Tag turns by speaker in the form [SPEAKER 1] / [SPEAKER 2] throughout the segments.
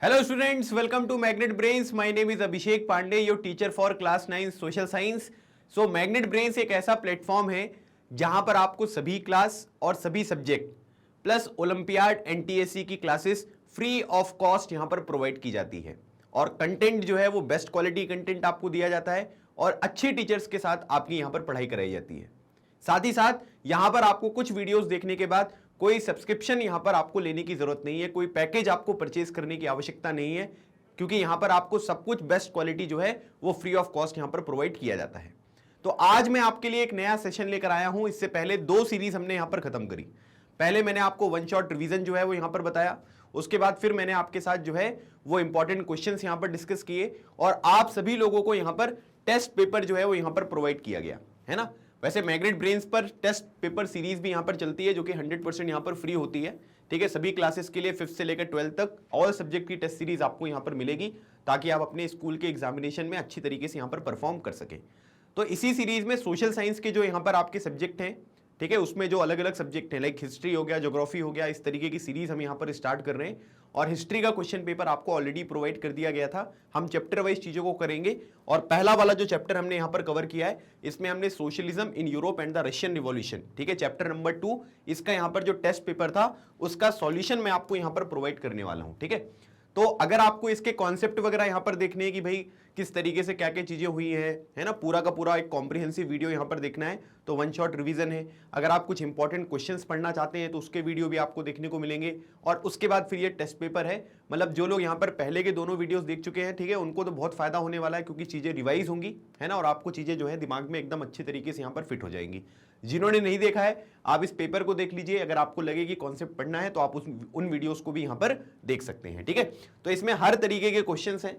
[SPEAKER 1] Hello students, welcome to Magnet Brains. My name is Abhishek Pandey, your teacher for class 9 social science. So Magnet Brains एक ऐसा platform है जहां पर आपको सभी क्लास और सभी सब्जेक्ट प्लस ओलंपियाड एनटीएससी की क्लासेस फ्री ऑफ कॉस्ट यहां पर प्रोवाइड की जाती है और कंटेंट जो है वो बेस्ट क्वालिटी कंटेंट आपको दिया जाता है और अच्छे टीचर्स के साथ आपकी यहां पर पढ़ाई कराई जाती है। साथ ही साथ यहां पर आपको कुछ वीडियोस देखने के बाद कोई सब्सक्रिप्शन यहां पर आपको लेने की जरूरत नहीं है, कोई पैकेज आपको परचेज करने की आवश्यकता नहीं है, क्योंकि यहां पर आपको सब कुछ बेस्ट क्वालिटी जो है वो फ्री ऑफ कॉस्ट यहां पर प्रोवाइड किया जाता है। तो आज मैं आपके लिए एक नया सेशन लेकर आया हूं। इससे पहले दो सीरीज हमने यहां पर खत्म करी। पहले मैंने आपको वन शॉट रिवीजन जो है वो यहां पर बताया, उसके बाद फिर मैंने आपके साथ जो है वो इंपॉर्टेंट क्वेश्चंस यहां पर डिस्कस किए और आप सभी लोगों को यहां पर टेस्ट पेपर जो है वो यहां पर प्रोवाइड किया गया है ना। वैसे मैग्नेट ब्रेन्स पर टेस्ट पेपर सीरीज भी यहां पर चलती है जो कि 100% यहां पर फ्री होती है। ठीक है, सभी क्लासेस के लिए 5th से लेकर 12th तक ऑल सब्जेक्ट की टेस्ट सीरीज आपको यहां पर मिलेगी ताकि आप अपने स्कूल के एग्जामिनेशन में अच्छी तरीके से यहां पर परफॉर्म कर सके। तो इसी सीरीज में सोशल साइंस के जो यहां पर आपके सब्जेक्ट हैं, ठीक है, उसमें जो अलग अलग सब्जेक्ट हैं लाइक हिस्ट्री हो गया, ज्योग्राफी हो गया, इस तरीके की सीरीज हम यहां पर स्टार्ट कर रहे हैं। और हिस्ट्री का क्वेश्चन पेपर आपको ऑलरेडी प्रोवाइड कर दिया गया था। हम चैप्टर वाइज चीजों को करेंगे और पहला वाला जो चैप्टर हमने यहां पर कवर किया है इसमें हमने socialism in Europe and the Russian revolution, ठीक है, चैप्टर नंबर 2, इसका यहां पर जो टेस्ट पेपर था उसका सॉल्यूशन मैं आपको यहां पर प्रोवाइड करने वाला हूं। ठीक है, तो अगर आपको इसके कॉन्सेप्ट वगैरह यहां पर देखने हैं कि भाई किस तरीके से क्या क्या चीजें हुई हैं, है ना, पूरा का पूरा एक कॉम्प्रिहेंसिव वीडियो यहां पर देखना है तो वन शॉट रिवीजन है। अगर आप कुछ इंपॉर्टेंट क्वेश्चंस पढ़ना चाहते हैं तो उसके वीडियो भी आपको देखने को मिलेंगे और उसके बाद फिर ये टेस्ट पेपर है। मतलब जो लोग यहां पर पहले के दोनों वीडियोस देख चुके हैं, ठीक है, उनको तो बहुत फायदा होने वाला है क्योंकि चीजें रिवाइज होंगी, है ना, और आपको चीजें जो है दिमाग में एकदम अच्छी तरीके से यहां पर फिट हो जाएंगी। जिन्होंने नहीं देखा है आप इस पेपर को देख लीजिए, अगर आपको लगे कि कॉन्सेप्ट पढ़ना है तो आप उन वीडियोस को भी यहां पर देख सकते हैं। ठीक है, तो इसमें हर तरीके के क्वेश्चंस हैं,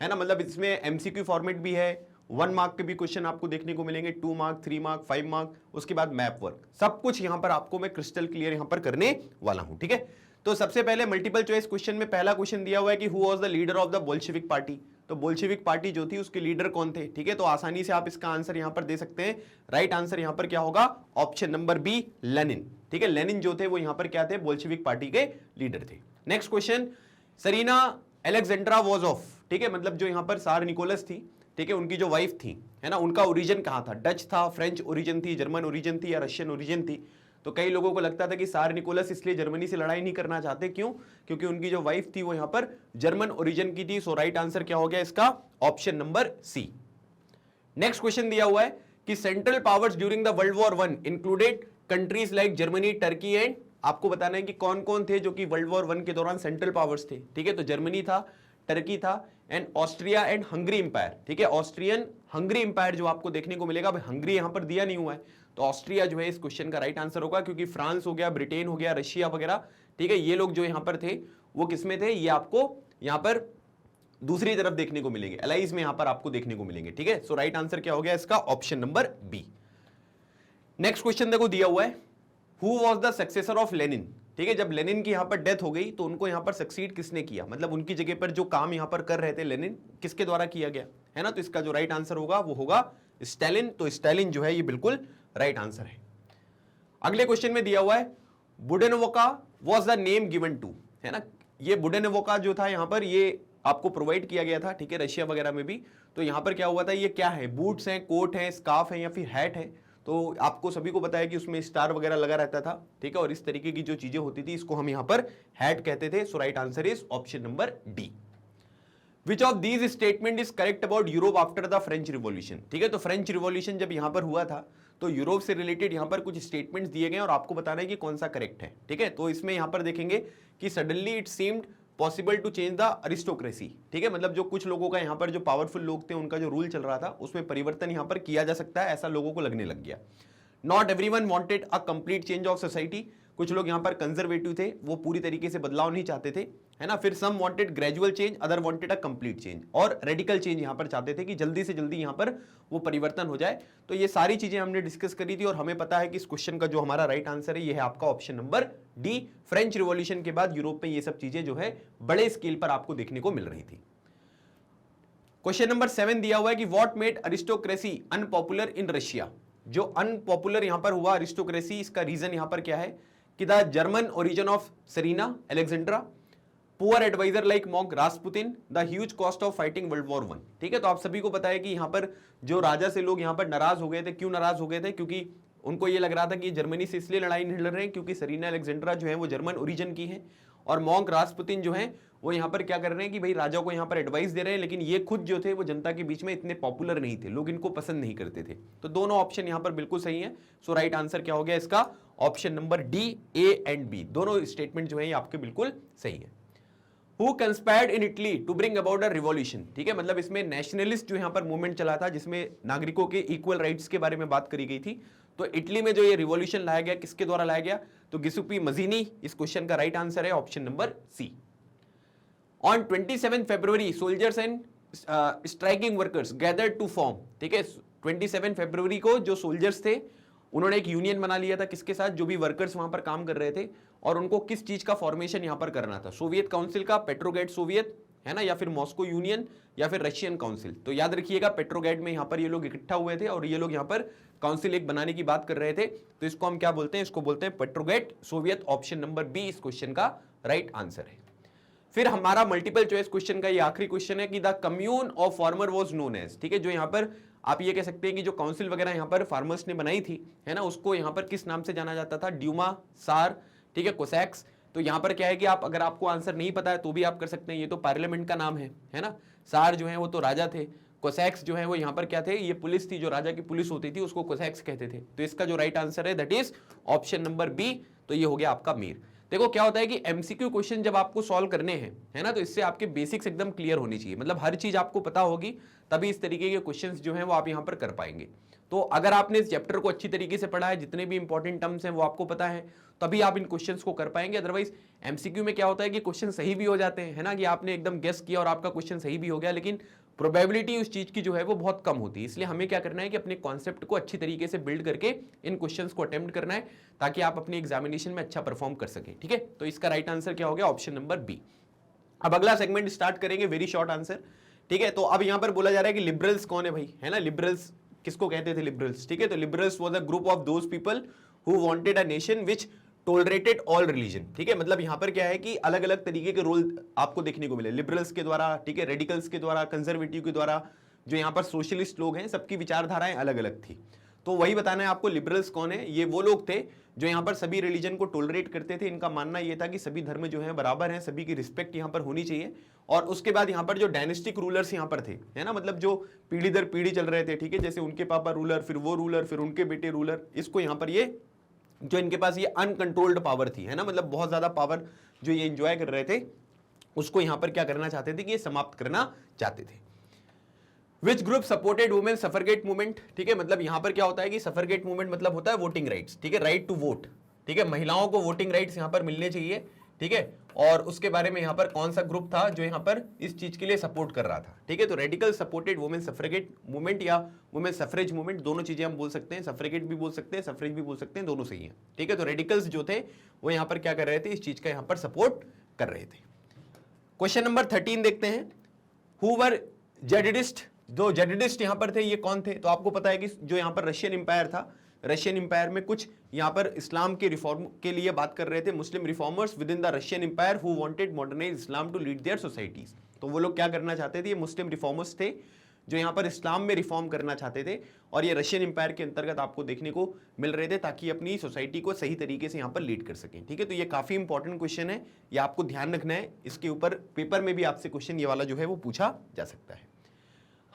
[SPEAKER 1] है ना, मतलब इसमें एमसीक्यू फॉर्मेट भी है, 1 मार्क के भी क्वेश्चन आपको देखने को मिलेंगे, 2 मार्क, 3 मार्क, 5 मार्क, उसके बाद मैप वर्क, सब कुछ यहां पर आपको मैं क्रिस्टल क्लियर यहां पर करने वाला हूं। ठीक है, तो सबसे पहले मल्टीपल चॉइस क्वेश्चन में पहला क्वेश्चन दिया हुआ है कि who was the leader of the Bolshevik party. तो बोल्शेविक पार्टी जो थी उसके लीडर कौन थे। ठीक है, तो आसानी से आप इसका आंसर यहां पर दे सकते हैं। राइट आंसर यहां पर क्या होगा, ऑप्शन नंबर बी, लेनिन। ठीक है, लेनिन जो थे वो यहां पर क्या थे, बोल्शेविक पार्टी के लीडर थे। Next question, tsarina Alexandra was of, ठीक है, मतलब जो यहां पर सार निकोलस थी, ठीक है, उनकी जो वाइफ थी, है ना, उनका ओरिजिन कहां था, डच था, फ्रेंच ओरिजिन थी, जर्मन ओरिजिन थी या रशियन ओरिजिन थी। तो कई लोगों को लगता था कि सार निकोलस इसलिए जर्मनी से लड़ाई नहीं करना चाहते, क्यों, क्योंकि उनकी जो वाइफ थी वो यहां पर जर्मन ओरिजिन की थी। सो राइट आंसर क्या हो गया इसका, option number C. Next question दिया हुआ है कि central powers during the world war 1 included countries like Germany, Turkey and, आपको बताना है कि कौन कौन थे जो कि वर्ल्ड वॉर 1 के दौरान सेंट्रल पावर्स थे। ठीक है, तो जर्मनी था, टर्की था and Austria and Hungary empire. ठीक है, ऑस्ट्रियन हंगरी इंपायर जो आपको देखने को मिलेगा, भाई हंगरी यहां पर दिया नहीं हुआ है तो ऑस्ट्रिया जो है इस क्वेश्चन का राइट आंसर होगा, क्योंकि फ्रांस हो गया, ब्रिटेन हो गया, रशिया वगैरह, ठीक है, ये लोग जो यहां पर थे वो किसमें थे, ये आपको यहां पर दूसरी तरफ देखने को मिलेंगे, एलाइज में यहां पर आपको देखने को मिलेंगे। ठीक है, सो राइट आंसर क्या हो गया इसका, option number B. Next question देखो दिया हुआ है, who was the successor of Lenin. ठीक है, जब लेनिन की यहां पर डेथ हो गई तो उनको यहां पर सक्सीड किसने किया, मतलब उनकी जगह पर जो काम यहां पर कर रहे थे लेनिन, किसके द्वारा किया गया, है ना, तो इसका जो राइट आंसर होगा वो होगा स्टालिन। तो स्टालिन जो है ये बिल्कुल राइट आंसर है। अगले क्वेश्चन में दिया हुआ है, budenovka was the name given to, है ना, ये बुडेनवोका जो था यहां पर ये आपको प्रोवाइड किया गया था, ठीक है, रशिया वगैरह में भी। तो यहां पर क्या हुआ था, ये क्या है, बूट्स हैं, कोट है, स्कार्फ है या फिर हैट है। तो आपको सभी को पता है कि उसमें स्टार वगैरह लगा रहता था, ठीक है, और इस तरीके की जो चीजें होती थी इसको हम यहां पर हैट कहते थे। So right answer is option number D. Which of these statement is correct about Europe after the French revolution. ठीक है, तो फ्रेंच रिवॉल्यूशन जब यहां पर हुआ था तो यूरोप से रिलेटेड यहां पर कुछ स्टेटमेंट्स दिए गए और आपको बताना है कि कौन सा करेक्ट है। ठीक है, तो इसमें यहां पर देखेंगे कि suddenly it seemed possible to change the aristocracy. ठीक है, मतलब जो कुछ लोगों का यहां पर जो पावरफुल लोग थे उनका जो रूल चल रहा था उसमें परिवर्तन यहां पर किया जा सकता है, ऐसा लोगों को लगने लग गया। Not everyone wanted a complete change of society, कुछ लोग यहां पर कंजर्वेटिव थे, वो पूरी तरीके से बदलाव नहीं चाहते थे, है ना। फिर some wanted gradual change, other wanted a complete change, और रेडिकल चेंज यहां पर चाहते थे कि जल्दी से जल्दी यहां पर वो परिवर्तन हो जाए। तो ये सारी चीजें हमने डिस्कस करी थी और हमें पता है कि इस क्वेश्चन का जो हमारा राइट आंसर है ये है आपका option number D. French revolution के बाद यूरोप में ये सब चीजें जो है बड़े स्केल पर आपको देखने को मिल रही थी। क्वेश्चन नंबर 7 दिया हुआ है कि what made aristocracy unpopular in Russia. जो अनपॉपुलर यहां पर हुआ अरिस्टोक्रेसी, इसका रीजन यहां पर क्या है कि the German origin of tsarina Alexandra, poor adviser like monk Rasputin, the huge cost of fighting world war 1। ठीक है, तो आप सभी को पता है कि यहाँ पर जो राजा से लोग यहाँ पर नाराज हो गए थे। क्यों नाराज हो गए थे? क्योंकि उनको ये लग रहा था कि जर्मनी से इसलिए लड़ाई नहीं लड़ रहे हैं क्योंकि सरीना अलेक्जेंड्रा जो है वो जर्मन ओरिजिन की है, और मॉन्क रासपुतिन जो है वो यहाँ पर क्या कर रहे हैं कि भाई राजा को यहाँ पर एडवाइस दे रहे हैं, लेकिन ये खुद जो थे वो जनता के बीच में इतने पॉपुलर नहीं थे, लोग इनको पसंद नहीं करते थे। तो दोनों ऑप्शन यहाँ पर बिल्कुल सही है। सो राइट आंसर क्या हो गया इसका? Option number D, A and B, दोनों स्टेटमेंट जो है ये आपके बिल्कुल सही है। Who conspired in Italy to bring about a revolution? ठीक है, मतलब इसमें नेशनलिस्ट जो यहाँ पर मूवमेंट चला था जिसमें नागरिकों के इक्वल राइट्स के बारे में बात करी गई थी। तो इटली में जो ये रिवॉल्यूशन लाया गया, किसके द्वारा लाया गया? तो गिसुपी मजीनी इस क्वेश्चन का राइट आंसर है, option number C. On 27 February soldiers and striking workers gathered to form. ठीक है, 27 फरवरी को जो सोल्जर्स थे उन्होंने एक यूनियन बना लिया था, किसके साथ? जो भी वर्कर्स वहां पर काम कर रहे थे, और उनको किस चीज का फॉर्मेशन यहां पर करना था? सोवियत काउंसिल का, पेट्रोगेट सोवियत है ना, या फिर मॉस्को यूनियन, या फिर रशियन काउंसिल। तो याद रखिएगा पेट्रोगेट में यहां पर ये लोग इकट्ठा हुए थे और ये लोग यहां पर काउंसिल एक बनाने की बात कर रहे थे। तो इसको हम क्या बोलते हैं? इसको बोलते हैं पेट्रोगेट सोवियत। ऑप्शन नंबर बी इस क्वेश्चन का राइट आंसर है। फिर हमारा मल्टीपल चॉइस क्वेश्चन का ये आखिरी क्वेश्चन है कि the commune of farmer was known as. ठीक है, जो यहाँ पर आप ये कह सकते हैं कि जो काउंसिल वगैरह यहाँ पर फार्मर्स ने बनाई थी, है ना, उसको यहाँ पर किस नाम से जाना जाता था? ड्यूमा, सार, ठीक है, कोसैक्स। तो यहाँ पर क्या है कि आप अगर आपको आंसर नहीं पता है तो भी आप कर सकते हैं, ये तो पार्लियामेंट का नाम है ना। सार जो है वो तो राजा थे, कोसैक्स जो है वो यहाँ पर क्या थे? ये पुलिस थी, जो राजा की पुलिस होती थी उसको कोसैक्स कहते थे। तो इसका जो राइट आंसर है that is option number B. तो ये हो गया आपका मीर। देखो क्या होता है कि एमसीक्यू क्वेश्चन जब आपको सॉल्व करने हैं, है ना, तो इससे आपके बेसिक्स एकदम क्लियर होनी चाहिए, मतलब हर चीज आपको पता होगी, तभी इस तरीके के क्वेश्चंस जो हैं वो आप यहां पर कर पाएंगे। तो अगर आपने इस चैप्टर को अच्छी तरीके से पढ़ा है, जितने भी इंपॉर्टेंट टर्म्स हैं वो आपको पता है, तभी आप इन क्वेश्चंस को कर पाएंगे। अदरवाइज एमसीक्यू में क्या होता है कि क्वेश्चन सही भी हो जाते हैं, है ना, कि आपने एकदम गेस किया और आपका क्वेश्चन सही भी हो गया, लेकिन प्रोबेबिलिटी उस चीज की जो है वो बहुत कम होती है। इसलिए हमें क्या करना है कि अपने कॉन्सेप्ट को अच्छी तरीके से बिल्ड करके इन क्वेश्चंस को अटेम्प्ट करना है, ताकि आप अपने एग्जामिनेशन में अच्छा परफॉर्म कर सकें। ठीक है, तो इसका राइट आंसर क्या हो गया? Option number B. अब अगला सेगमेंट स्टार्ट करेंगे, वेरी शॉर्ट आंसर। ठीक है, तो अब यहां पर बोला जा रहा है कि लिबरल्स कौन है भाई, है ना, लिबरल्स किसको कहते थे? लिबरल्स। ठीक है, तो liberals was a group of those people who wanted a nation which tolerated all religion. ठीक है, मतलब यहां पर क्या है कि अलग अलग तरीके के रोल आपको देखने को मिले लिबरल्स के द्वारा, ठीक है, रेडिकल्स के द्वारा, कंजर्वेटिव के द्वारा, जो यहाँ पर सोशलिस्ट लोग हैं, सबकी विचारधाराएं अलग अलग थी। तो वही बताना है आपको लिबरल्स कौन है। ये वो लोग थे जो यहाँ पर सभी रिलीजन को टोलरेट करते थे। इनका मानना यह था कि सभी धर्म जो है बराबर हैं, सभी की रिस्पेक्ट यहाँ पर होनी चाहिए। और उसके बाद यहाँ पर जो डायनेस्टिक रूलर्स यहाँ पर थे, है ना, मतलब जो पीढ़ी दर पीढ़ी चल रहे थे, ठीक है, जैसे उनके पापा रूलर, फिर वो रूलर, फिर उनके बेटे रूलर, इसको यहाँ पर ये जो इनके पास ये अनकंट्रोल्ड पावर थी, है ना, मतलब बहुत ज्यादा पावर जो ये एंजॉय कर रहे थे, उसको यहाँ पर क्या करना चाहते थे कि ये समाप्त करना चाहते थे। Which group supported women suffragette movement? ठीक है, मतलब यहां पर क्या होता है कि सफरगेट मूवमेंट मतलब होता है वोटिंग राइट्स, ठीक है, राइट टू वोट। ठीक है, महिलाओं को वोटिंग राइट्स यहां पर मिलने चाहिए। ठीक है, और उसके बारे में यहां पर कौन सा ग्रुप था जो यहां पर इस चीज के लिए सपोर्ट कर रहा था? ठीक है, तो radical supported women suffragette movement या वुमेन सफरेज मूवमेंट, दोनों चीजें हम बोल सकते हैं, सफरगेट भी बोल सकते हैं, सफरेज भी बोल सकते हैं, दोनों सही है। ठीक है, तो रेडिकल्स जो थे वो यहां पर क्या कर रहे थे? इस चीज का यहां पर सपोर्ट कर रहे थे। क्वेश्चन नंबर 13 देखते हैं। Who were Jadidist? जो जेडिडिस्ट यहां पर थे ये कौन थे? तो आपको पता है कि जो यहां पर रशियन इंपायर था, रशियन इंपायर में कुछ यहां पर इस्लाम के रिफॉर्म के लिए बात कर रहे थे, Muslim reformers within the Russian empire who wanted modernise Islam to lead their societies. तो वो लोग क्या करना चाहते थे? ये मुस्लिम रिफॉर्मर्स थे जो यहां पर इस्लाम में रिफॉर्म करना चाहते थे, और ये रशियन इंपायर के अंतर्गत आपको देखने को मिल रहे थे, ताकि अपनी सोसाइटी को सही तरीके से यहां पर लीड कर सकें। ठीक है, तो ये काफी इंपॉर्टेंट क्वेश्चन है, ये आपको ध्यान रखना है, इसके ऊपर पेपर में भी आपसे क्वेश्चन ये वाला जो है वो पूछा जा सकता है।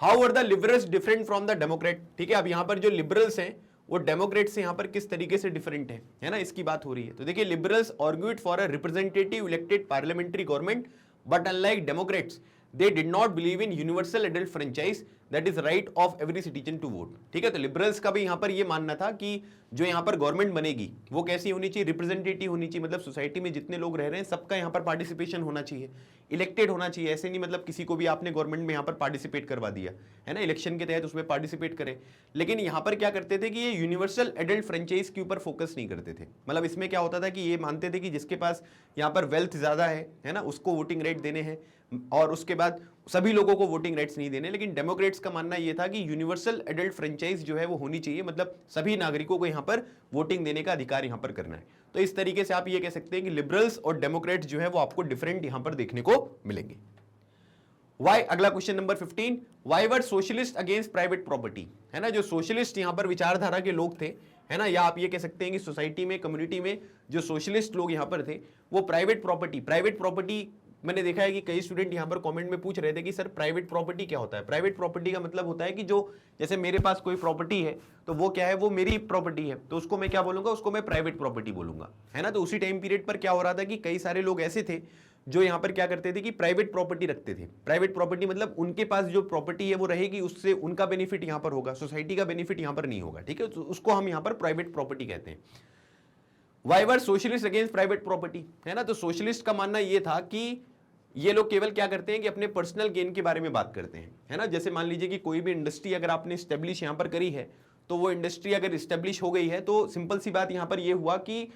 [SPEAKER 1] How are the liberals different from the democrat? ठीक है, अब यहां पर जो लिबरल्स हैं वो डेमोक्रेट से यहां पर किस तरीके से डिफरेंट है ना, इसकी बात हो रही है। तो देखिए, liberals argued for a representative elected parliamentary government, but unlike Democrats they did not believe in universal adult franchise, that is right of every citizen to vote। ठीक है, तो लिबरल्स का भी यहां पर ये मानना था कि जो यहां पर गवर्नमेंट बनेगी वो कैसी होनी चाहिए? रिप्रेजेंटेटिव होनी चाहिए, मतलब सोसाइटी में जितने लोग रह रहे हैं सबका यहां पर पार्टिसिपेशन होना चाहिए, इलेक्टेड होना चाहिए। ऐसे नहीं मतलब किसी को भी आपने गवर्नमेंट में यहां पर पार्टिसिपेट करवा दिया, है ना, इलेक्शन के तहत उसमें पार्टिसिपेट करे। लेकिन यहां पर क्या करते थे कि ये यूनिवर्सल एडल्ट फ्रेंचाइज के ऊपर फोकस नहीं करते थे। मतलब इसमें क्या होता था कि ये मानते थे कि जिसके पास यहाँ पर वेल्थ ज्यादा है ना, उसको वोटिंग राइट देने हैं, और उसके बाद सभी लोगों को वोटिंग राइट्स नहीं देने, लेकिन डेमोक्रेट्स का मानना यह था कि यूनिवर्सल एडल्ट फ्रेंचाइज जो है वो होनी चाहिए, मतलब सभी नागरिकों को यहां पर वोटिंग देने का अधिकार यहां पर करना है। तो इस तरीके से आप ये कह सकते हैं कि लिबरल्स और डेमोक्रेट्स जो है वो आपको डिफरेंट यहां पर देखने को मिलेंगे। वाई, अगला question number 15, why were socialist against private property, है ना। जो सोशलिस्ट यहां पर विचारधारा के लोग थे, है ना, या आप ये कह सकते हैं कि सोसाइटी में, कम्युनिटी में जो सोशलिस्ट लोग यहां पर थे वो प्राइवेट प्रॉपर्टी मैंने देखा है कि कई स्टूडेंट यहां पर कमेंट में पूछ रहे थे कि सर प्राइवेट प्रॉपर्टी क्या होता है। प्राइवेट प्रॉपर्टी का मतलब होता है कि जो, जैसे मेरे पास कोई प्रॉपर्टी है तो वो क्या है, वो मेरी प्रॉपर्टी है, तो उसको मैं क्या बोलूंगा, उसको मैं प्राइवेट प्रॉपर्टी बोलूंगा, है ना। तो उसी टाइम पीरियड पर क्या हो रहा था कि कई सारे लोग ऐसे थे जो यहां पर क्या करते थे कि प्राइवेट प्रॉपर्टी रखते थे। प्राइवेट प्रॉपर्टी मतलब उनके पास जो प्रॉपर्टी है वो रहेगी, उससे उनका बेनिफिट यहां पर होगा, सोसाइटी का बेनिफिट यहां पर नहीं होगा, ठीक है। तो उसको हम यहां पर प्राइवेट प्रॉपर्टी कहते हैं। Why were socialist against private property, है ना। तो सोशलिस्ट का मानना यह था कि ये लोग केवल क्या करते हैं कि अपने पर्सनल गेन के बारे में बात करते हैं, है ना। जैसे मान लीजिए कि कोई भी इंडस्ट्री अगर आपने स्टेब्लिश यहां पर करी है, तो वो इंडस्ट्री अगर स्टेब्लिश हो गई है तो सिंपल सी बात यहां पर ये हुआ कि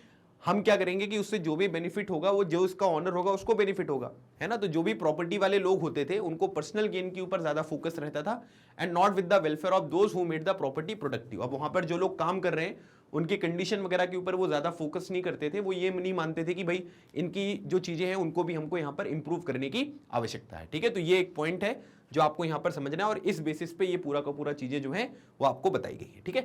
[SPEAKER 1] हम क्या करेंगे कि उससे जो भी बेनिफिट होगा वो जो उसका ऑनर होगा उसको बेनिफिट होगा, है ना। तो जो भी प्रॉपर्टी वाले लोग होते थे उनको पर्सनल गेन के ऊपर ज्यादा फोकस रहता था, and not with the welfare of those who made the property productive. अब वहां पर जो लोग काम कर रहे हैं उनकी कंडीशन वगैरह के ऊपर वो ज्यादा फोकस नहीं करते थे, वो ये नहीं मानते थे कि भाई इनकी जो चीजें हैं उनको भी हमको यहाँ पर इंप्रूव करने की आवश्यकता है, ठीक है। तो ये एक पॉइंट है जो आपको यहाँ पर समझना है, और इस बेसिस पे ये पूरा का पूरा चीजें जो है वो आपको बताई गई है, ठीक है।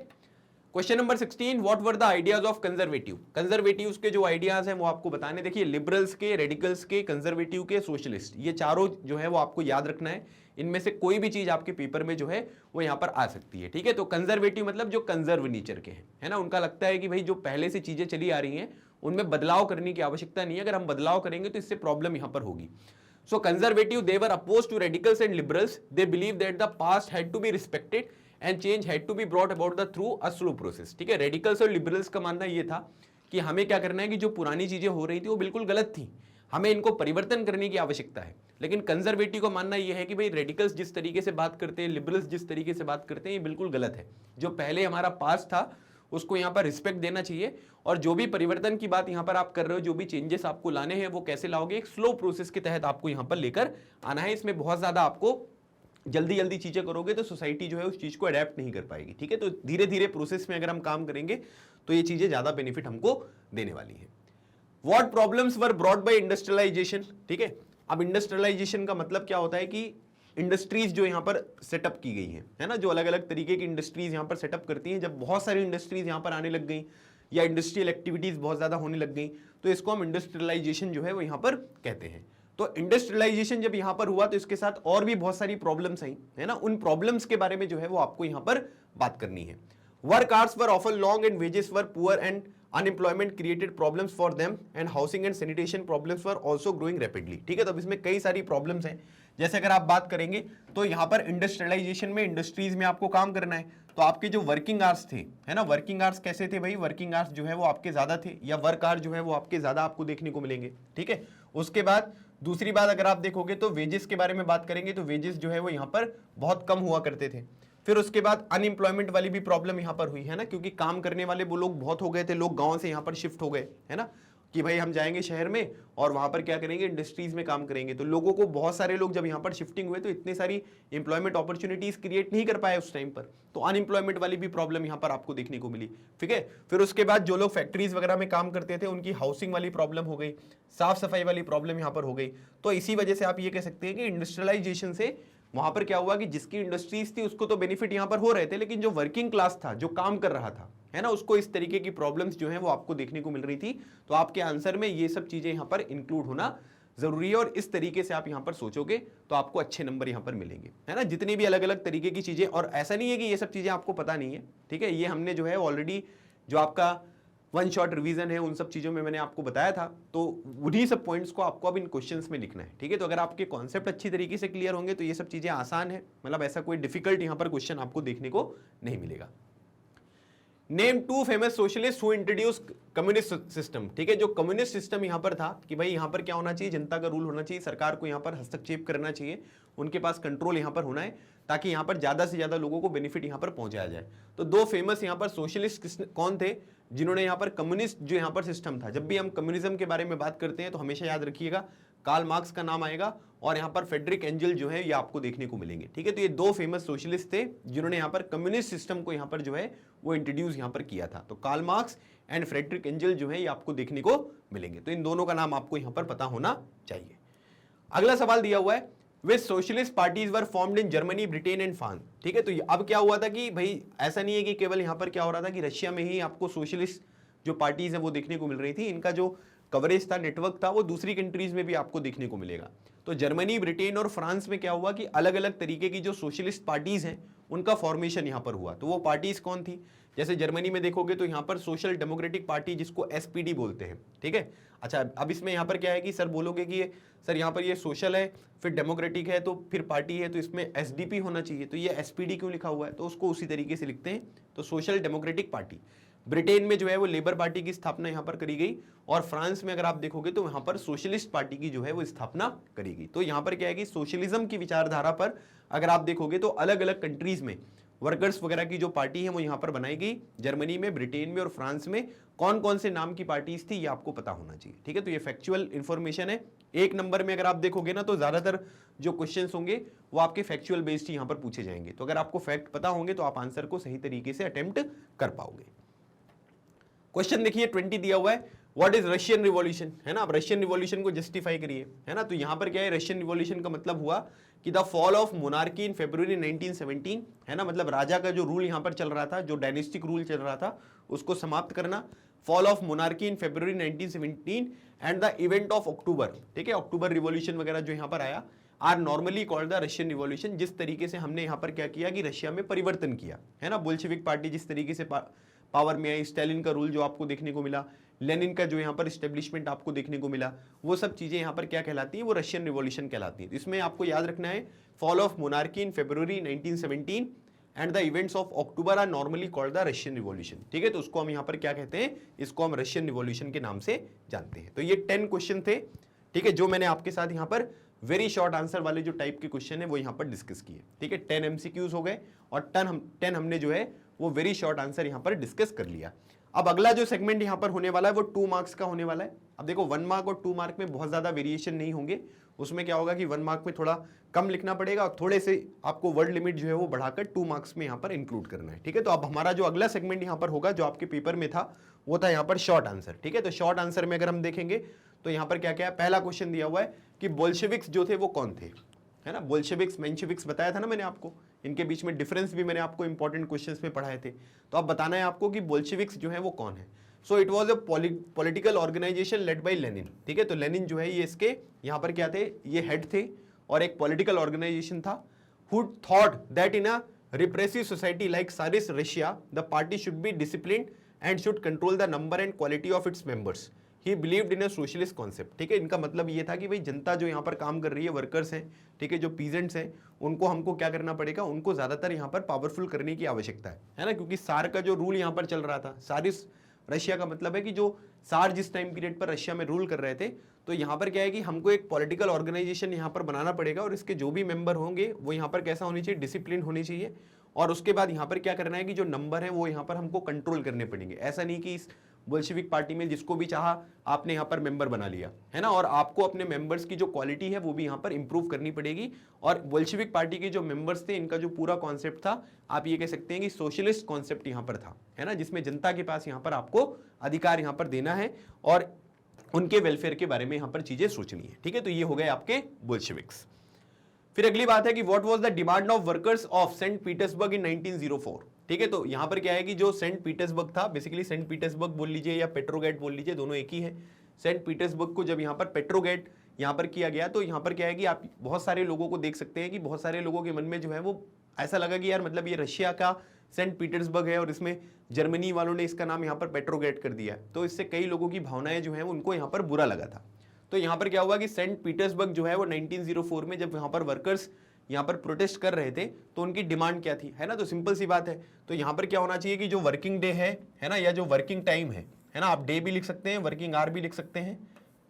[SPEAKER 1] Question number 16, what were the ideas of conservative. Conservatives के जो आइडियाज हैं वो आपको बताने, देखिए लिबरल्स के, रेडिकल्स के, कंजर्वेटिव के, सोशलिस्ट, ये चारों जो है वो आपको याद रखना है। इनमें से कोई भी चीज आपके पेपर में जो है वो यहां पर आ सकती है, ठीक है। तो कंजर्वेटिव मतलब जो कंजर्व नेचर के हैं, है ना, उनका लगता है कि भाई जो पहले से चीजें चली आ रही हैं उनमें बदलाव करने की आवश्यकता नहीं है, अगर हम बदलाव करेंगे तो इससे प्रॉब्लम यहां पर होगी। So conservative they were oppose to radicals and liberals, they believe that the past had to be respected and change had to be brought about the through a slow process, ठीक है। Radicals और liberals का मानना यह था कि हमें क्या करना है कि जो पुरानी चीजें हो रही थी वो बिल्कुल गलत थी, हमें इनको परिवर्तन करने की आवश्यकता है। लेकिन कंजर्वेटिव का मानना यह है कि भाई रेडिकल्स जिस तरीके से बात करते हैं, लिबरल्स जिस तरीके से बात करते हैं, ये बिल्कुल गलत है। जो पहले हमारा पास्ट था उसको यहाँ पर रिस्पेक्ट देना चाहिए, और जो भी परिवर्तन की बात यहाँ पर आप कर रहे हो, जो भी चेंजेस आपको लाने हैं वो कैसे लाओगे, एक स्लो प्रोसेस के तहत आपको यहाँ पर लेकर आना है। इसमें बहुत ज्यादा आपको जल्दी जल्दी चीजें करोगे तो सोसाइटी जो है उस चीज को अडेप्ट नहीं कर पाएगी, ठीक है। तो धीरे धीरे प्रोसेस में अगर हम काम करेंगे तो ये चीजें ज्यादा बेनिफिट हमको देने वाली है। What problems were brought by industrialisation, ठीक है। अब इंडस्ट्रियलाइजेशन का मतलब क्या होता है कि इंडस्ट्रीज जो यहाँ पर सेटअप की गई हैं, है ना, जो अलग अलग तरीके की इंडस्ट्रीज यहाँ पर सेटअप करती हैं, जब बहुत सारी इंडस्ट्रीज यहाँ पर आने लग गई या इंडस्ट्रियल एक्टिविटीज बहुत ज्यादा होने लग गई तो इसको हम इंडस्ट्रियलाइजेशन जो है वो यहाँ पर कहते हैं। तो इंडस्ट्रियलाइजेशन जब यहां पर हुआ तो इसके साथ और भी बहुत सारी प्रॉब्लम्स आई, है ना। उन प्रॉब्लम्स के बारे में जो है वो आपको यहां पर बात करनी है। Work hours were often long and wages were poor and unemployment created problems for them and housing and sanitation problems were also growing rapidly, ठीक है। तो अब इसमें कई सारी प्रॉब्लम्स हैं। जैसे अगर आप बात करेंगे तो यहां पर इंडस्ट्रियलाइजेशन में, इंडस्ट्रीज में आपको काम करना है, तो आपके जो वर्किंग आवर्स थे, है ना, वर्किंग आवर्स कैसे थे भाई, वर्किंग आवर्स जो है वो आपके ज्यादा थे, या वर्क आवर जो है वो आपके ज्यादा आपको देखने को मिलेंगे, ठीक है। उसके बाद दूसरी बात अगर आप देखोगे तो वेजेस के बारे में बात करेंगे तो वेजेस जो है वो यहाँ पर बहुत कम हुआ करते थे। फिर उसके बाद अनएम्प्लॉयमेंट वाली भी प्रॉब्लम यहाँ पर हुई, है ना, क्योंकि काम करने वाले वो लोग बहुत हो गए थे, लोग गांव से यहाँ पर शिफ्ट हो गए, है ना, कि भाई हम जाएंगे शहर में और वहां पर क्या करेंगे, इंडस्ट्रीज में काम करेंगे। तो लोगों को, बहुत सारे लोग जब यहाँ पर शिफ्टिंग हुए तो इतनी सारी एम्प्लॉयमेंट अपॉर्चुनिटीज क्रिएट नहीं कर पाए उस टाइम पर, तो अनएम्प्लॉयमेंट वाली भी प्रॉब्लम यहाँ पर आपको देखने को मिली, ठीक है। फिर उसके बाद जो लोग फैक्ट्रीज वगैरह में काम करते थे उनकी हाउसिंग वाली प्रॉब्लम हो गई, साफ सफाई वाली प्रॉब्लम यहाँ पर हो गई। तो इसी वजह से आप ये कह सकते हैं कि इंडस्ट्रियलाइजेशन से वहां पर क्या हुआ कि जिसकी इंडस्ट्रीज थी उसको तो बेनिफिट यहां पर हो रहे थे, लेकिन जो वर्किंग क्लास था, जो काम कर रहा था, है ना, उसको इस तरीके की प्रॉब्लम्स जो है वो आपको देखने को मिल रही थी। तो आपके आंसर में ये सब चीजें यहां पर इंक्लूड होना जरूरी है, और इस तरीके से आप यहां पर सोचोगे तो आपको अच्छे नंबर यहां पर मिलेंगे, है ना। जितनी भी अलग अलग तरीके की चीजें, और ऐसा नहीं है कि ये सब चीजें आपको पता नहीं है, ठीक है, ये हमने जो है ऑलरेडी जो आपका वन शॉट रिवीजन है उन सब चीजों में मैंने आपको बताया था, तो उन्हीं सब पॉइंट्स को आपको अब इन क्वेश्चंस में लिखना है, ठीक है। तो अगर आपके कॉन्सेप्ट अच्छी तरीके से क्लियर होंगे तो ये सब चीजें आसान है, मतलब ऐसा कोई डिफिकल्ट यहां पर क्वेश्चन आपको देखने को नहीं मिलेगा। Name two famous socialist who introduce communist system, ठीक है। जो कम्युनिस्ट सिस्टम यहां पर था कि भाई यहां पर क्या होना चाहिए, जनता का रूल होना चाहिए, सरकार को यहां पर हस्तक्षेप करना चाहिए, उनके पास कंट्रोल यहां पर होना है, ताकि यहां पर ज्यादा से ज्यादा लोगों को बेनिफिट यहां पर पहुंचाया जाए। तो दो फेमस यहां पर सोशलिस्ट कौन थे जिन्होंने यहां पर कम्युनिस्ट जो यहां पर सिस्टम था, जब भी हम कम्युनिज्म के बारे में बात करते हैं तो हमेशा याद रखिएगा कार्ल मार्क्स का नाम आएगा, और यहाँ पर फ्रेडरिक एंजल जो है ये आपको देखने को मिलेंगे। ठीक है, तो ये दो फेमस सोशलिस्ट थे जिन्होंने यहाँ पर कम्युनिस्ट सिस्टम को यहाँ पर जो है वो इंट्रोड्यूस यहाँ पर किया था। तो Karl Marx and Friedrich Engel जो है ये आपको देखने को मिलेंगे। तो इन दोनों का नाम आपको यहाँ पर पता होना चाहिए। अगला सवाल दिया हुआ है, which socialist parties were formed in Germany, Britain and France. ठीक है, तो अब क्या हुआ था कि भाई ऐसा नहीं है कि केवल यहाँ पर क्या हो रहा था कि रशिया में ही आपको सोशलिस्ट जो पार्टीज हैं वो देखने को मिल रही थी, इनका जो कवरेज था, नेटवर्क था, वो दूसरी कंट्रीज में भी आपको देखने को मिलेगा। तो जर्मनी, ब्रिटेन और फ्रांस में क्या हुआ कि अलग अलग तरीके की जो सोशलिस्ट पार्टीज हैं उनका फॉर्मेशन यहाँ पर हुआ। तो वो पार्टीज कौन थी, जैसे जर्मनी में देखोगे तो यहाँ पर सोशल डेमोक्रेटिक पार्टी जिसको एसपीडी बोलते हैं। ठीक है, अच्छा अब इसमें यहाँ पर क्या है कि सर बोलोगे कि सर यहाँ पर ये सोशल है फिर डेमोक्रेटिक है तो फिर पार्टी है तो इसमें एसडीपी होना चाहिए, तो ये एसपीडी क्यों लिखा हुआ है, तो उसको उसी तरीके से लिखते हैं। तो सोशल डेमोक्रेटिक पार्टी। ब्रिटेन में जो है वो लेबर पार्टी की स्थापना यहाँ पर करी गई, और फ्रांस में अगर आप देखोगे तो यहाँ पर सोशलिस्ट पार्टी की जो है वो स्थापना करी गई। तो यहाँ पर क्या है कि सोशलिज्म की विचारधारा पर अगर आप देखोगे तो अलग अलग कंट्रीज में वर्कर्स वगैरह की जो पार्टी है वो यहाँ पर बनाई गई। जर्मनी में, ब्रिटेन में और फ्रांस में कौन कौन से नाम की पार्टीज थी ये आपको पता होना चाहिए। ठीक है, तो ये फैक्चुअल इंफॉर्मेशन है। एक नंबर में अगर आप देखोगे ना तो ज्यादातर जो क्वेश्चंस होंगे वो आपके फैक्चुअल बेस्ड यहाँ पर पूछे जाएंगे। तो अगर आपको फैक्ट पता होंगे तो आप आंसर को सही तरीके से अटेम्प्ट कर पाओगे। क्वेश्चन देखिए 20 दिया हुआ है, व्हाट इज रशियन रिवॉल्यूशन, है ना। अब रशियन रिवॉल्यूशन को जस्टिफाई करिए, है ना। तो यहां पर क्या है, रशियन रिवॉल्यूशन का मतलब हुआ कि the fall of monarchy in February 1917, है ना। मतलब राजा का जो रूल यहां पर चल रहा था, जो डायनेस्टिक रूल चल रहा था, उसको समाप्त करना। Fall of monarchy in February 1917 and the event of October, ठीक है, अक्टूबर रिवॉल्यूशन वगैरह जो यहां पर आया, are normally called the Russian revolution. जिस तरीके से हमने यहां पर क्या किया कि रशिया में परिवर्तन किया, है ना। बोल्शेविक पार्टी जिस तरीके से पावर में आई, स्टालिन का रूल जो आपको देखने को मिला, लेनिन का जो यहाँ पर एस्टेब्लिशमेंट आपको देखने को मिला, वो सब चीजें यहाँ पर क्या कहलाती हैं, वो रशियन रिवॉल्यूशन कहलाती हैं। इसमें आपको याद रखना है, fall of monarchy in February 1917 and the events of October are normally called the Russian revolution. ठीक है, तो उसको हम यहाँ पर क्या कहते हैं, इसको हम रशियन रिवॉल्यूशन के नाम से जानते हैं। तो ये 10 क्वेश्चन थे, ठीक है, जो मैंने आपके साथ यहाँ पर वेरी शॉर्ट आंसर वाले जो टाइप के क्वेश्चन है वो यहाँ पर डिस्कस किए। ठीक है, 10 MCQs हो गए और 10 हमने जो है वो वेरी शॉर्ट आंसर यहाँ पर डिस्कस कर लिया। अब अगला जो सेगमेंट यहाँ पर होने वाला है वो 2 मार्क्स का होने वाला है। अब देखो 1 मार्क और 2 मार्क में बहुत ज्यादा वेरिएशन नहीं होंगे। उसमें क्या होगा कि 1 मार्क में थोड़ा कम लिखना पड़ेगा और थोड़े से आपको वर्ड लिमिट जो है वो बढ़ाकर 2 मार्क्स में यहाँ पर इंक्लूड करना है। ठीक है, तो अब हमारा जो अगला सेगमेंट यहाँ पर होगा, जो आपके पेपर में था, वो था यहाँ पर शॉर्ट आंसर। ठीक है, तो शॉर्ट आंसर में अगर हम देखेंगे तो यहाँ पर क्या क्या है, पहला क्वेश्चन दिया हुआ है कि बोल्शेविक्स जो थे वो कौन थे, है ना। बोल्शेविक्स, मेंशेविक्स बताया था ना मैंने आपको, इनके बीच में डिफरेंस भी मैंने आपको इंपॉर्टेंट क्वेश्चंस में पढ़ाए थे। तो अब बताना है आपको कि बोल्शेविक्स जो है वो कौन है। So it was a political organisation led by Lenin. ठीक है, तो लेनिन जो है ये इसके यहाँ पर क्या थे, ये हेड थे, और एक पॉलिटिकल ऑर्गेनाइजेशन था who thought that in a repressive society like tsarist Russia the party should be disciplined and should control the number and quality of its members. He believed in a socialist concept. ठीक है, इनका मतलब ये था कि भाई जनता जो यहाँ पर काम कर रही है, वर्कर्स हैं, ठीक है, जो पीजेंट्स हैं, उनको हमको क्या करना पड़ेगा, उनको ज्यादातर यहाँ पर पावरफुल करने की आवश्यकता है ना। क्योंकि सार का जो रूल यहाँ पर चल रहा था, सारिस रशिया का मतलब है कि जो सार जिस टाइम पीरियड पर रशिया में रूल कर रहे थे, तो यहाँ पर क्या है कि हमको एक पॉलिटिकल ऑर्गेनाइजेशन यहाँ पर बनाना पड़ेगा और इसके जो भी मेंबर होंगे वो यहाँ पर कैसा होनी चाहिए, डिसिप्लिन होनी चाहिए। और उसके बाद यहाँ पर क्या करना है कि जो नंबर है वो यहाँ पर हमको कंट्रोल करने पड़ेंगे। ऐसा नहीं कि इस बोल्शेविक पार्टी में जिसको भी चाहा आपने यहाँ पर मेंबर बना लिया, है ना। और आपको अपने मेंबर्स की जो क्वालिटी है वो भी यहाँ पर इंप्रूव करनी पड़ेगी। और बोल्शेविक पार्टी के जो मेंबर्स थे, इनका जो पूरा कॉन्सेप्ट था, आप ये कह सकते हैं कि सोशलिस्ट कॉन्सेप्ट यहाँ पर था, है ना, जिसमें जनता के पास यहाँ पर आपको अधिकार यहाँ पर देना है और उनके वेलफेयर के बारे में यहाँ पर चीजें सोचनी है। ठीक है, तो ये हो गए आपके बोल्शेविक्स। फिर अगली बात है कि what was the demand of workers of Saint Petersburg in 1904। ठीक है, तो यहां पर क्या है कि जो सेंट पीटर्सबर्ग था, बेसिकली सेंट पीटर्सबर्ग बोल लीजिए या पेट्रोगेट बोल लीजिए, दोनों एक ही है। सेंट पीटर्सबर्ग को जब यहाँ पर पेट्रोगेट यहाँ पर किया गया, तो यहाँ पर क्या है कि आप बहुत सारे लोगों को देख सकते हैं कि बहुत सारे लोगों के मन में जो है वो ऐसा लगा कि यार मतलब ये रशिया का सेंट पीटर्सबर्ग है और इसमें जर्मनी वालों ने इसका नाम यहाँ पर पेट्रोगेट कर दिया है। तो इससे कई लोगों की भावनाएं जो है उनको यहाँ पर बुरा लगा था। तो यहाँ पर क्या हुआ कि सेंट पीटर्सबर्ग जो है वो 1904 में जब यहाँ पर वर्कर्स यहाँ पर प्रोटेस्ट कर रहे थे तो उनकी डिमांड क्या थी, है ना। तो सिंपल सी बात है, तो यहाँ पर क्या होना चाहिए कि जो वर्किंग डे है ना, या जो वर्किंग टाइम है ना, आप डे भी लिख सकते हैं, वर्किंग आवर भी लिख सकते हैं,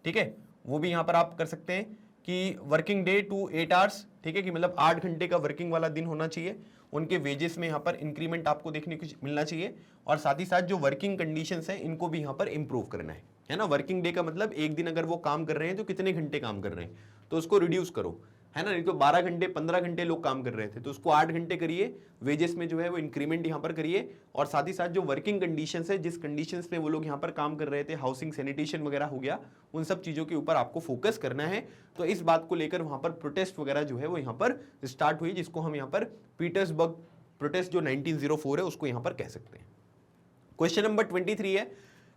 [SPEAKER 1] ठीक है, वो भी यहाँ पर आप कर सकते हैं कि वर्किंग डे टू 8 आवर्स, ठीक है, कि मतलब 8 घंटे का वर्किंग वाला दिन होना चाहिए। उनके वेजेस में यहाँ पर इंक्रीमेंट आपको देखने को मिलना चाहिए और साथ ही साथ जो वर्किंग कंडीशंस हैं इनको भी यहाँ पर इंप्रूव करना है ना। वर्किंग डे का मतलब एक दिन अगर वो काम कर रहे हैं तो कितने घंटे काम कर रहे हैं, तो उसको रिड्यूस करो, है ना। नहीं तो 12 घंटे 15 घंटे लोग काम कर रहे थे, तो उसको 8 घंटे करिए, वेजेस में जो है वो इंक्रीमेंट यहाँ पर करिए, और साथ ही साथ जो वर्किंग कंडीशंस है, जिस कंडीशंस पे वो लोग यहाँ पर काम कर रहे थे, हाउसिंग सैनिटेशन वगैरह हो गया, उन सब चीज़ों के ऊपर आपको फोकस करना है। तो इस बात को लेकर वहाँ पर प्रोटेस्ट वगैरह जो है वो यहाँ पर स्टार्ट हुई, जिसको हम यहाँ पर पीटर्सबर्ग प्रोटेस्ट जो 1904 है उसको यहाँ पर कह सकते हैं। क्वेश्चन नंबर 23 है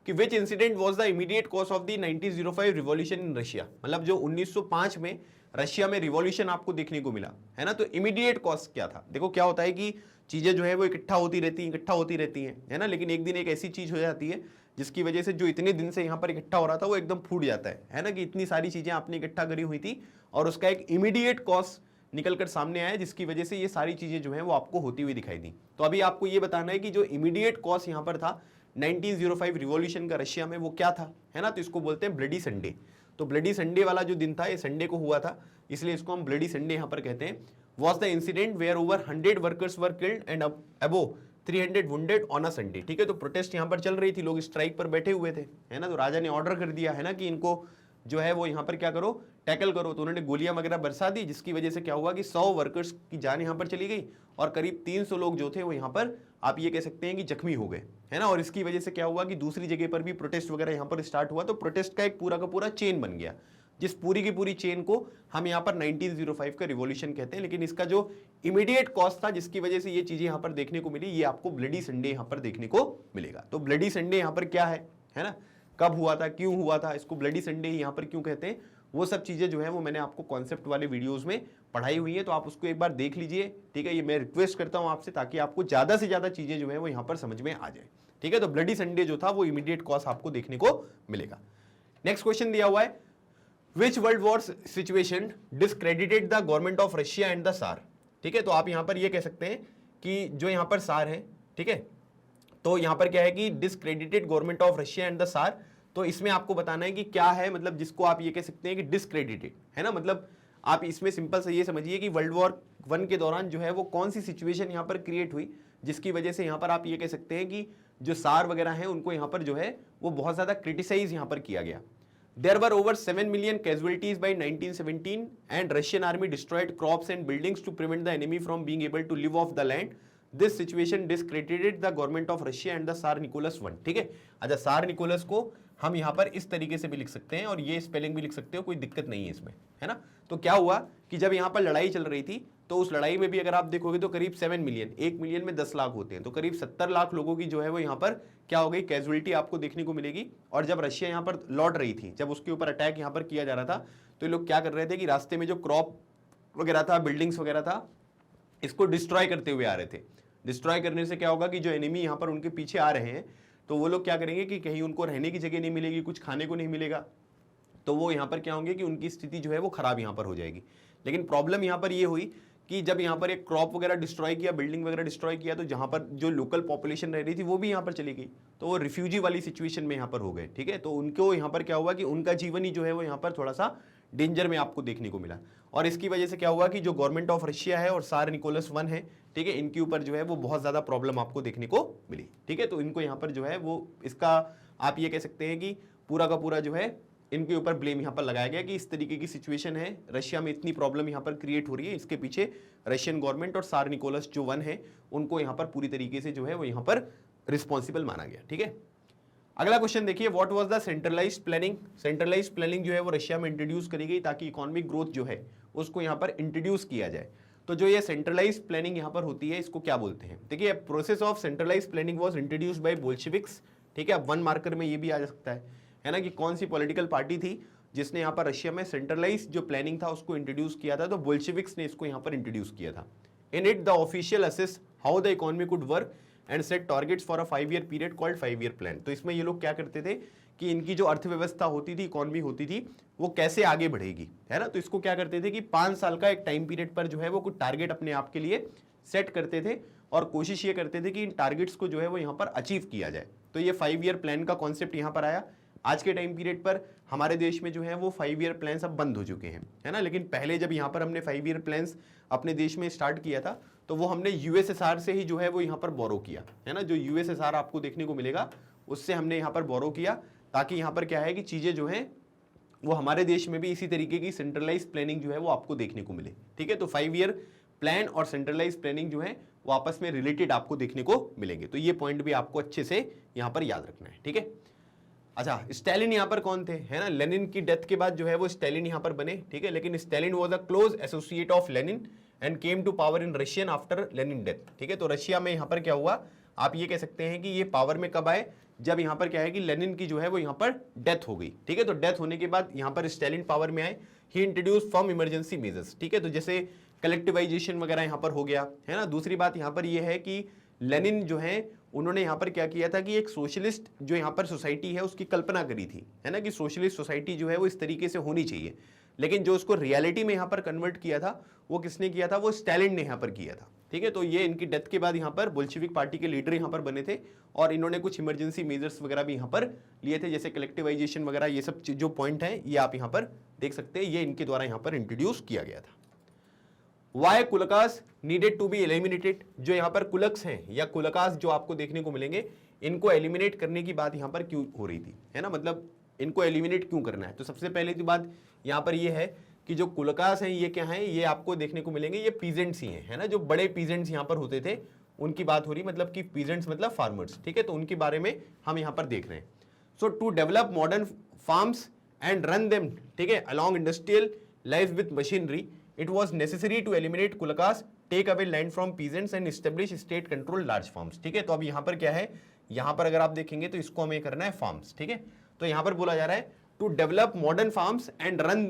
[SPEAKER 1] कि which incident was the immediate cause of the 1905 revolution in Russia, मतलब जो 1905 में रशिया में रिवॉल्यूशन आपको देखने को मिला, है ना। तो इमीडिएट कॉज क्या था? देखो क्या होता है कि चीजें जो है वो इकट्ठा होती रहती हैं, है ना, लेकिन एक दिन एक ऐसी चीज हो जाती है जिसकी वजह से जो इतने दिन से यहाँ पर इकट्ठा हो रहा था वो एकदम फूट जाता है ना, कि इतनी सारी चीजें आपने इकट्ठा करी हुई थी और उसका एक इमीडिएट कॉज निकल कर सामने आया, जिसकी वजह से ये सारी चीजें जो है वो आपको होती हुई दिखाई दी। तो अभी आपको ये बताना है कि जो इमीडिएट कॉज यहाँ पर था 1905 रिवॉल्यूशन का रशिया में, वो क्या था, है ना। तो इसको बोलते हैं ब्लडी संडे। तो ब्लडी संडे वाला जो दिन था ये संडे को हुआ था, इसलिए इसको हम ब्लडी संडे यहाँ पर कहते हैं। Was the incident where over 100 workers were killed and above 300 wounded on a Sunday. ठीक है, तो प्रोटेस्ट यहाँ पर चल रही थी, लोग स्ट्राइक पर बैठे हुए थे, है ना। तो राजा ने ऑर्डर कर दिया, है ना, कि इनको जो है वो यहाँ पर क्या करो, टैकल करो। तो उन्होंने गोलियां वगैरह बरसा दी, जिसकी वजह से क्या हुआ कि 100 वर्कर्स की जान यहाँ पर चली गई और करीब 300 लोग जो थे वो यहाँ पर आप ये कह सकते हैं कि जख्मी हो गए, है ना। और इसकी वजह से क्या हुआ कि दूसरी जगह पर भी प्रोटेस्ट वगैरह यहाँ पर स्टार्ट हुआ। तो प्रोटेस्ट का एक पूरा का पूरा चेन बन गया, जिस पूरी की पूरी चेन को हम यहाँ पर 1905 का रिवॉल्यूशन कहते हैं। लेकिन इसका जो इमीडिएट कॉज था जिसकी वजह से ये चीजें यहाँ पर देखने को मिली, ये आपको ब्लडी संडे यहाँ पर देखने को मिलेगा। तो ब्लडी संडे यहाँ पर क्या है ना, कब हुआ था, क्यों हुआ था, इसको ब्लडी संडे यहाँ पर क्यों कहते हैं, वो सब चीजें जो है वो मैंने आपको कॉन्सेप्ट वाले वीडियोस में पढ़ाई हुई है, तो आप उसको एक बार देख लीजिए। ठीक है, ये मैं रिक्वेस्ट करता हूं आपसे, ताकि आपको ज्यादा से ज्यादा चीजें जो है वो यहाँ पर समझ में आ जाए। ठीक है, तो ब्लडी संडे जो था वो इमीडिएट कॉज आपको देखने को मिलेगा। नेक्स्ट क्वेश्चन दिया हुआ है, विच world war situation discredited the government of Russia and the सार। ठीक है, तो आप यहाँ पर ये कह सकते हैं कि जो यहाँ पर सार है, ठीक है, तो यहाँ पर क्या है कि discredited government of Russia and the सार। तो इसमें आपको बताना है कि क्या है, मतलब जिसको आप ये कह सकते हैं कि डिस्क्रेडिटेड, है ना। मतलब आप इसमें सिंपल से ये समझिए कि वर्ल्ड वॉर 1 के दौरान जो है वो कौन सी सिचुएशन यहाँ पर क्रिएट हुई, जिसकी वजह से यहाँ पर आप ये कह सकते हैं कि जो सार वगैरह हैं उनको यहाँ पर जो है वो बहुत ज्यादा क्रिटिसाइज यहाँ पर किया गया। There were over 7 million casualties by 1917 and Russian army destroyed crops and buildings to prevent the enemy from being able to live off the land. This situation discredited the government of Russia and the Tsar Nicholas I. ठीक है, अच्छा, सार Nicholas को हम यहाँ पर इस तरीके से भी लिख सकते हैं और ये स्पेलिंग भी लिख सकते हो, कोई दिक्कत नहीं है इसमें, है ना। तो क्या हुआ कि जब यहाँ पर लड़ाई चल रही थी तो उस लड़ाई में भी अगर आप देखोगे तो करीब 7 मिलियन, 1 मिलियन में 10 लाख होते हैं, तो करीब 70 लाख लोगों की जो है वो यहाँ पर क्या हो गई, कैजुअलिटी आपको देखने को मिलेगी। और जब रशिया यहाँ पर लौट रही थी, जब उसके ऊपर अटैक यहाँ पर किया जा रहा था, तो ये लोग क्या कर रहे थे कि रास्ते में जो क्रॉप वगैरह था, बिल्डिंग्स वगैरह था, इसको डिस्ट्रॉय करते हुए आ रहे थे। डिस्ट्रॉय करने से क्या होगा कि जो एनिमी यहाँ पर उनके पीछे आ रहे हैं, तो वो लोग क्या करेंगे कि कहीं उनको रहने की जगह नहीं मिलेगी, कुछ खाने को नहीं मिलेगा, तो वो यहाँ पर क्या होंगे कि उनकी स्थिति जो है वो खराब यहाँ पर हो जाएगी। लेकिन प्रॉब्लम यहाँ पर ये हुई कि जब यहाँ पर एक क्रॉप वगैरह डिस्ट्रॉय किया, बिल्डिंग वगैरह डिस्ट्रॉय किया, तो जहाँ पर जो लोकल पॉपुलेशन रह रही थी वो भी यहाँ पर चली गई, तो वो रिफ्यूजी वाली सिचुएशन में यहाँ पर हो गए। ठीक है, तो उनको यहाँ पर क्या हुआ कि उनका जीवन ही जो है वो यहाँ पर थोड़ा सा डेंजर में आपको देखने को मिला। और इसकी वजह से क्या हुआ कि जो गवर्नमेंट ऑफ रशिया है और सार निकोलस I है, ठीक है, इनके ऊपर जो है वो बहुत ज्यादा प्रॉब्लम आपको देखने को मिली। ठीक है, तो इनको यहाँ पर जो है वो इसका आप ये कह सकते हैं कि पूरा का पूरा जो है इनके ऊपर ब्लेम यहाँ पर लगाया गया कि इस तरीके की सिचुएशन है, रशिया में इतनी प्रॉब्लम यहाँ पर क्रिएट हो रही है, इसके पीछे रशियन गवर्नमेंट और सार निकोलस जो I है उनको यहाँ पर पूरी तरीके से जो है वो यहाँ पर रिस्पॉन्सिबल माना गया। ठीक है, अगला क्वेश्चन देखिए, what was the centralised planning. Centralised planning जो है वो रशिया में इंट्रोड्यूस करी गई ताकि इकोनॉमिक ग्रोथ जो है उसको यहाँ पर इंट्रोड्यूस किया जाए। तो जो ये सेंट्रलाइज्ड प्लानिंग यहाँ पर होती है इसको क्या बोलते हैं। देखिए, process of centralised planning was introduced by Bolsheviks. ठीक है, अब 1 मार्कर में ये भी आ सकता है ना, कि कौन सी पॉलिटिकल पार्टी थी जिसने यहाँ पर रशिया में सेंट्रलाइज्ड जो प्लानिंग था उसको इंट्रोड्यूस किया था। तो बोल्शेविक्स ने इसको यहाँ पर इंट्रोड्यूस किया था। In it the official assess how the economy could work and set targets for a 5-year period called 5-year plan. तो इसमें ये लोग क्या करते थे कि इनकी जो अर्थव्यवस्था होती थी, इकोनॉमी होती थी, वो कैसे आगे बढ़ेगी, है ना। तो इसको क्या करते थे कि 5 साल का एक टाइम पीरियड पर जो है वो कुछ टारगेट अपने आप के लिए सेट करते थे और कोशिश ये करते थे कि इन टारगेट्स को जो है वो यहाँ पर अचीव किया जाए। तो ये 5-year प्लान का कॉन्सेप्ट यहाँ पर आया। आज के टाइम पीरियड पर हमारे देश में जो है वो 5-year प्लान्स अब बंद हो चुके हैं, है ना। लेकिन पहले जब यहाँ पर हमने 5-year प्लान्स अपने देश में स्टार्ट किया था तो वो हमने यूएसएसआर से ही जो है वो यहाँ पर बोरो किया, है ना। जो यूएसएसआर आपको देखने को मिलेगा उससे हमने यहाँ पर बोरो किया, ताकि यहाँ पर क्या है कि चीज़ें जो हैं वो हमारे देश में भी इसी तरीके की सेंट्रलाइज प्लानिंग जो है वो आपको देखने को मिले। ठीक है, तो 5 ईयर प्लान और सेंट्रलाइज प्लानिंग जो है वो आपस में रिलेटेड आपको देखने को मिलेंगे। तो ये पॉइंट भी आपको अच्छे से यहां पर याद रखना है। ठीक है, अच्छा, स्टालिन यहां पर कौन थे, है ना, लेनिन की डेथ के बाद जो है वो स्टालिन यहां पर बने। ठीक है, लेकिन Stalin was a close associate of Lenin and came to power in Russian after Lenin death. ठीक है, तो रशिया में यहां पर क्या हुआ, आप ये कह सकते हैं कि ये पावर में कब आए, जब यहां पर क्या है कि लेनिन की जो है वो यहां पर डेथ हो गई। ठीक है, तो डेथ होने के बाद यहां पर स्टालिन पावर में आए। ही इंट्रोड्यूस फर्म इमरजेंसी मेजर्स। ठीक है, तो जैसे कलेक्टिवाइजेशन वगैरह यहां पर हो गया, है ना। दूसरी बात यहां पर यह है कि लेनिन जो है उन्होंने यहां पर क्या किया था कि एक सोशलिस्ट जो यहां पर सोसाइटी है उसकी कल्पना करी थी, है ना, कि सोशलिस्ट सोसाइटी जो है वो इस तरीके से होनी चाहिए। लेकिन जो उसको रियलिटी में यहां पर कन्वर्ट किया था वो किसने किया था, वो स्टालिन ने यहां पर किया था। ठीक है, तो ये इनकी डेथ के बाद यहां पर बोल्शेविक पार्टी के लीडर यहां पर बने थे और इन्होंने कुछ इमरजेंसी मेजर्स वगैरह भी यहां पर लिए थे, जैसे कलेक्टिवाइजेशन वगैरह। ये सब जो पॉइंट है ये आप यहां पर देख सकते हैं, ये इनके द्वारा यहां पर इंट्रोड्यूस किया गया था। Why kulaks needed to be eliminated. जो यहाँ पर कुलक्स हैं या कुलकास जो आपको देखने को मिलेंगे, इनको एलिमिनेट करने की बात यहाँ पर क्यों हो रही थी, है ना, मतलब इनको एलिमिनेट क्यों करना है। तो सबसे पहले की बात यहाँ पर ये है कि जो कुलकास हैं ये क्या है, ये आपको देखने को मिलेंगे ये पीजेंट्स ही हैं, है ना, जो बड़े पीजेंट्स यहाँ पर होते थे उनकी बात हो रही, मतलब कि पीजेंट्स मतलब फार्मर्स। ठीक है, तो उनके बारे में हम यहाँ पर देख रहे हैं। So to develop modern farms and run them, ठीक है, along industrial life with machinery, it was necessary to eliminate kulaks, take away land from peasants and establish state control large farms। ठीक है, तो अब यहां पर क्या है, यहां पर अगर आप देखेंगे तो इसको हमें करना है फार्म्स। ठीक है, तो यहां पर बोला जा रहा है to develop modern farms and run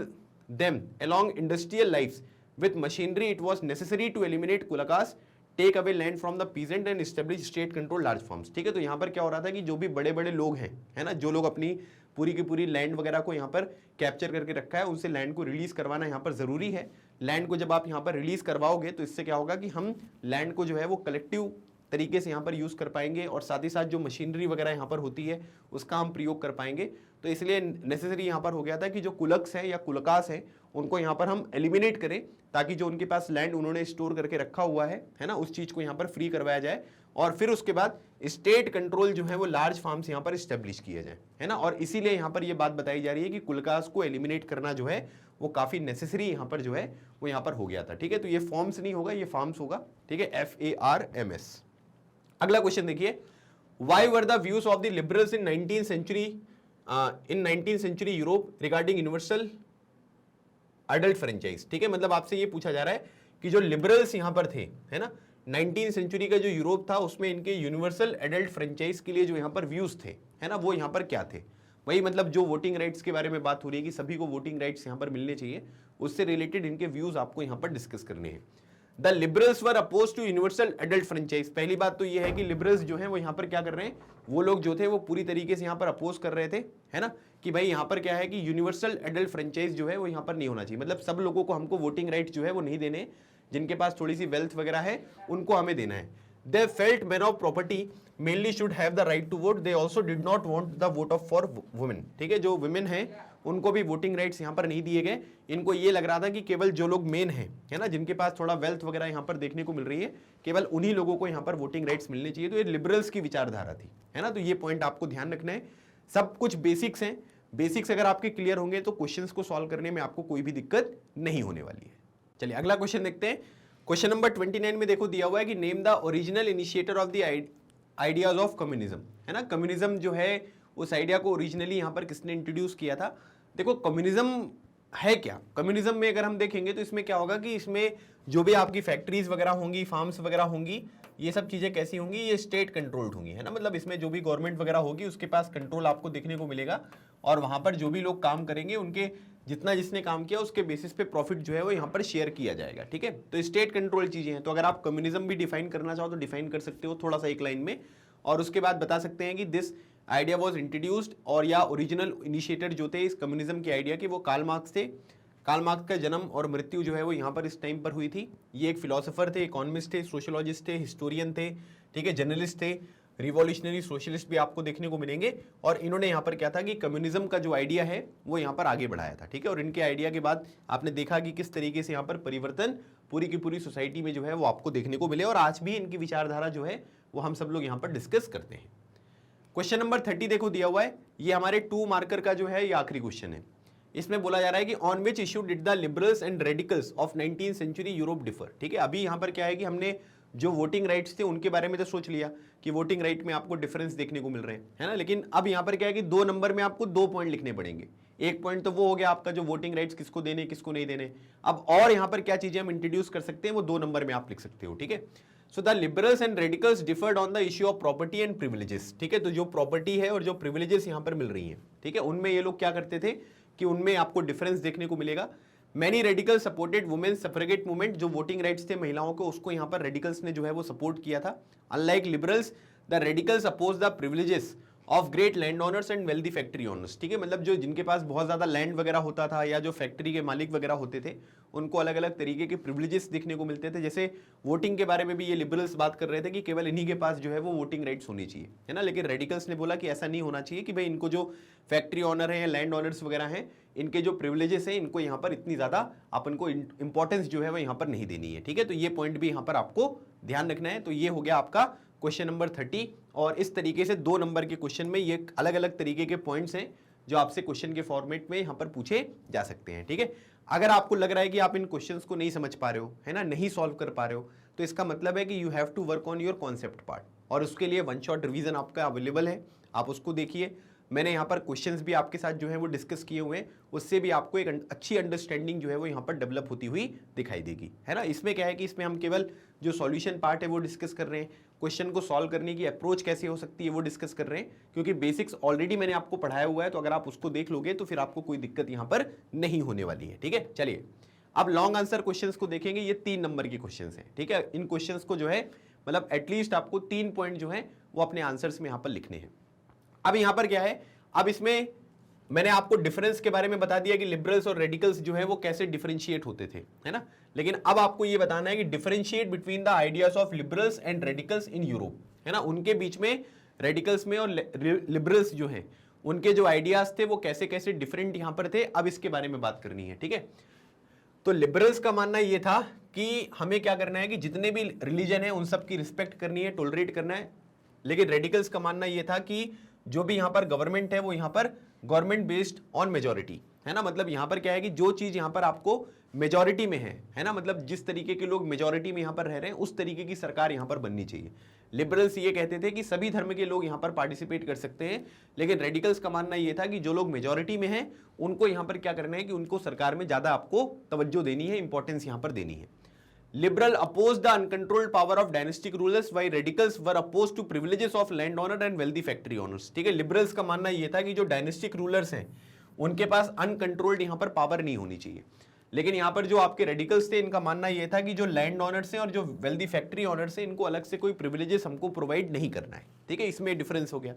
[SPEAKER 1] them along industrial life with machinery, it was necessary to eliminate kulaks, take away land from the peasant and establish state control large farms. ठीक है, तो यहां पर क्या हो रहा था कि जो भी बड़े बड़े लोग हैं, है ना, जो लोग अपनी पूरी की पूरी लैंड वगैरह को यहाँ पर कैप्चर करके रखा है, उनसे लैंड को रिलीज करवाना यहाँ पर जरूरी है। लैंड को जब आप यहाँ पर रिलीज करवाओगे तो इससे क्या होगा कि हम लैंड को जो है वो कलेक्टिव तरीके से यहाँ पर यूज कर पाएंगे और साथ ही साथ जो मशीनरी वगैरह यहाँ पर होती है उसका हम प्रयोग कर पाएंगे। तो इसलिए नेसेसरी यहाँ पर हो गया था कि जो कुलक्स हैं या कुलकास हैं उनको यहाँ पर हम एलिमिनेट करें, ताकि जो उनके पास लैंड उन्होंने स्टोर करके रखा हुआ है ना, उस चीज को यहाँ पर फ्री करवाया जाए और फिर उसके बाद स्टेट कंट्रोल जो है वो लार्ज फार्म्स यहाँ पर इस्टेब्लिश किए जाए, है ना। और इसीलिए यहाँ पर ये बात बताई जा रही है कि कुलकास को एलिमिनेट करना जो है वो काफी नेसेसरी यहाँ पर जो है वो यहाँ पर हो गया था। ठीक है, तो ये फॉर्म्स नहीं होगा, ये फार्म्स होगा। ठीक है, FARMS। अगला क्वेश्चन देखिए, why were the views of the liberals in 19th century Europe regarding universal adult franchise. ठीक है, मतलब आपसे ये पूछा जा रहा है कि जो लिबरल्स यहाँ पर थे, है ना, 19th सेंचुरी का जो यूरोप था उसमें इनके यूनिवर्सल एडल्ट फ्रेंचाइज के लिए जो यहाँ पर व्यूज थे, है ना, वो यहाँ पर क्या थे। वही मतलब जो वोटिंग राइट्स के बारे में बात हो रही है कि सभी को वोटिंग राइट्स यहाँ पर मिलने चाहिए, उससे रिलेटेड इनके व्यूज आपको यहाँ पर डिस्कस करने हैं। The liberals were oppose to universal adult franchise. पहली बात तो ये है कि लिबरल्स जो है वो यहाँ पर क्या कर रहे हैं, वो लोग जो थे वो पूरी तरीके से यहाँ पर अपोज कर रहे थे, है ना, कि भाई यहाँ पर क्या है कि यूनिवर्सल एडल्ट फ्रेंचाइज जो है वो यहाँ पर नहीं होना चाहिए, मतलब सब लोगों को हमको वोटिंग राइट जो है वो नहीं देने, जिनके पास थोड़ी सी वेल्थ वगैरह है उनको हमें देना है। They felt man of property mainly should have the right to vote, they also did not want the vote of for women. ठीक है, जो वुमेन है उनको भी वोटिंग राइट्स यहाँ पर नहीं दिए गए। इनको ये लग रहा था कि केवल जो लोग मेन हैं, है ना, जिनके पास थोड़ा वेल्थ वगैरह यहाँ पर देखने को मिल रही है, केवल उन्हीं लोगों को यहाँ पर वोटिंग राइट्स मिलने चाहिए। तो ये लिबरल्स की विचारधारा थी, है ना, तो ये पॉइंट आपको ध्यान रखना है। सब कुछ बेसिक्स हैं, बेसिक्स अगर आपके क्लियर होंगे तो क्वेश्चंस को सॉल्व करने में आपको कोई भी दिक्कत नहीं होने वाली है। चलिए अगला क्वेश्चन देखते हैं। क्वेश्चन नंबर 29 में देखो दिया हुआ है कि name the original initiator of the ideas of communism, है ना। कम्युनिज्म जो है उस आइडिया को ओरिजिनली यहाँ पर किसने इंट्रोड्यूस किया था। देखो कम्युनिज्म है क्या, कम्युनिज्म में अगर हम देखेंगे तो इसमें क्या होगा कि इसमें जो भी आपकी फैक्ट्रीज वगैरह होंगी, फार्म्स वगैरह होंगी, ये सब चीजें कैसी होंगी, ये स्टेट कंट्रोल्ड होंगी, है ना, मतलब इसमें जो भी गवर्नमेंट वगैरह होगी उसके पास कंट्रोल आपको देखने को मिलेगा और वहां पर जो भी लोग काम करेंगे उनके जितना जिसने काम किया उसके बेसिस पे प्रॉफिट जो है वो यहाँ पर शेयर किया जाएगा। ठीक है, तो स्टेट कंट्रोल चीजें हैं। तो अगर आप कम्युनिज्म भी डिफाइन करना चाहो तो डिफाइन कर सकते हो थोड़ा सा एक लाइन में, और उसके बाद बता सकते हैं कि दिस आइडिया वॉज इंट्रोड्यूस्ड, और या ओरिजिनल इनिशिएटर जो थे इस कम्युनिज्म के आइडिया के वो कार्ल मार्क्स थे। कार्ल मार्क्स का जन्म और मृत्यु जो है वो यहाँ पर इस टाइम पर हुई थी। ये एक फिलोसोफर थे, इकोनॉमिस्ट थे, सोशोलॉजिस्ट थे, हिस्टोरियन थे, ठीक है, जर्नलिस्ट थे, रिवॉल्यूशनरी सोशलिस्ट भी आपको देखने को मिलेंगे। और इन्होंने यहाँ पर क्या था कि कम्युनिज्म का जो आइडिया है वो यहाँ पर आगे बढ़ाया था। ठीक है, और इनके आइडिया के बाद आपने देखा कि किस तरीके से यहाँ पर परिवर्तन पूरी की पूरी सोसाइटी में जो है वो आपको देखने को मिले, और आज भी इनकी विचारधारा जो है वो हम सब लोग यहाँ पर डिस्कस करते हैं। क्वेश्चन नंबर 30 देखो दिया हुआ है, ये हमारे 2 मार्कर का जो है ये आखिरी क्वेश्चन है। इसमें बोला जा रहा है कि on which issue did the liberals and radicals of 19th century Europe differ. ठीक है, अभी यहां पर क्या है कि हमने जो वोटिंग राइट्स थे उनके बारे में तो सोच लिया कि वोटिंग राइट में आपको डिफरेंस देखने को मिल रहे हैं, है ना। लेकिन अब यहां पर क्या है कि 2 नंबर में आपको 2 पॉइंट लिखने पड़ेंगे। एक पॉइंट तो वो हो गया आपका जो वोटिंग राइट्स किसको देने किसको नहीं देने। अब और यहां पर क्या चीजें हम इंट्रोड्यूस कर सकते हैं वो 2 नंबर में आप लिख सकते हो। ठीक है, so the liberals and radicals deferred on the issue of property and privileges. ठीक है, तो जो प्रॉपर्टी है और जो प्रिविलेजेस यहां पर मिल रही है, ठीक है, उनमें ये लोग क्या करते थे कि उनमें आपको डिफरेंस देखने को मिलेगा। Many radical supported women suffragette movement, जो वोटिंग राइट्स थे महिलाओं को, उसको यहां पर रेडिकल्स ने जो है वो सपोर्ट किया था। Unlike liberals the radicals oppose the privileges of great land owners and wealthy factory owners. ठीक है, मतलब जो जिनके पास बहुत ज्यादा लैंड वगैरह होता था या जो फैक्ट्री के मालिक वगैरह होते थे, उनको अलग अलग तरीके के प्रिविलेजेस देखने को मिलते थे। जैसे वोटिंग के बारे में भी ये लिबरल्स बात कर रहे थे कि केवल इन्हीं के पास जो है वो वोटिंग राइट्स होनी चाहिए, है ना। लेकिन रेडिकल्स ने बोला कि ऐसा नहीं होना चाहिए कि भाई इनको जो फैक्ट्री ओनर है या लैंड ओनर्स वगैरह हैं, इनके जो प्रिविलेजेस हैं इनको यहाँ पर इतनी ज्यादा अपन को इंपॉर्टेंस जो है वो यहाँ पर नहीं देनी है। ठीक है, तो ये पॉइंट भी यहाँ पर आपको ध्यान रखना है। तो ये हो गया आपका क्वेश्चन नंबर 30। और इस तरीके से 2 नंबर के क्वेश्चन में ये अलग अलग तरीके के पॉइंट्स हैं जो आपसे क्वेश्चन के फॉर्मेट में यहां पर पूछे जा सकते हैं। ठीक है, अगर आपको लग रहा है कि आप इन क्वेश्चंस को नहीं समझ पा रहे हो, है ना, नहीं सॉल्व कर पा रहे हो, तो इसका मतलब है कि you have to work on your concept part, और उसके लिए 1 शॉट रिवीजन आपका अवेलेबल है, आप उसको देखिए। मैंने यहाँ पर क्वेश्चंस भी आपके साथ जो है वो डिस्कस किए हुए हैं, उससे भी आपको एक अच्छी अंडरस्टैंडिंग जो है वो यहाँ पर डेवलप होती हुई दिखाई देगी, है ना। इसमें क्या है कि इसमें हम केवल जो सॉल्यूशन पार्ट है वो डिस्कस कर रहे हैं, क्वेश्चन को सॉल्व करने की अप्रोच कैसे हो सकती है वो डिस्कस कर रहे हैं, क्योंकि बेसिक्स ऑलरेडी मैंने आपको पढ़ाया हुआ है। तो अगर आप उसको देख लोगे तो फिर आपको कोई दिक्कत यहाँ पर नहीं होने वाली है। ठीक है, चलिए अब लॉन्ग आंसर क्वेश्चंस को देखेंगे। ये 3 नंबर के क्वेश्चंस हैं। ठीक है, इन क्वेश्चंस को जो है मतलब एटलीस्ट आपको 3 पॉइंट जो है वो अपने आंसर्स में यहाँ पर लिखने हैं। अब यहाँ पर क्या है, अब इसमें मैंने आपको डिफरेंस के बारे में बता दिया कि लिबरल्स और रेडिकल्स जो है वो कैसे डिफरेंशिएट होते थे, है ना। लेकिन अब आपको ये बताना है कि differentiate between the ideas of liberals and radicals in Europe, है ना। उनके बीच में रेडिकल्स में और लिबरल्स जो हैं उनके जो आइडियाज थे वो कैसे कैसे डिफरेंट यहां पर थे, अब इसके बारे में बात करनी है। ठीक है, तो लिबरल्स का मानना यह था कि हमें क्या करना है कि जितने भी रिलीजन है उन सब की रिस्पेक्ट करनी है, टॉलरेट करना है। लेकिन रेडिकल्स का मानना यह था कि जो भी यहां पर गवर्नमेंट है वो यहां पर गवर्नमेंट बेस्ड ऑन मेजॉरिटी, है ना। मतलब यहां पर क्या है कि जो चीज यहां पर आपको मेजॉरिटी में है ना, मतलब जिस तरीके के लोग मेजॉरिटी में यहां पर रह रहे हैं उस तरीके की सरकार यहां पर बननी चाहिए। लिबरल्स ये कहते थे कि सभी धर्म के लोग यहां पर पार्टिसिपेट कर सकते हैं, लेकिन रेडिकल्स का मानना यह था कि जो लोग मेजॉरिटी में हैं उनको यहां पर क्या करना है कि उनको सरकार में ज्यादा आपको तवज्जो देनी है, इंपॉर्टेंस यहां पर देनी है। Liberal opposed the uncontrolled power of dynastic rulers, while radicals were opposed to privileges of landowner and wealthy factory owners। ठीक है, लिबरल्स का मानना यह था कि जो डायनेस्टिक रूलर्स हैं उनके पास अनकंट्रोल्ड यहां पर पावर नहीं होनी चाहिए। लेकिन यहां पर जो आपके रेडिकल्स थे इनका मानना यह था कि जो लैंड ओनर्स हैं और जो वेल्दी फैक्ट्री ओनर्स हैं इनको अलग से कोई प्रिविलेजेस हमको प्रोवाइड नहीं करना है। ठीक है, इसमें डिफरेंस हो गया।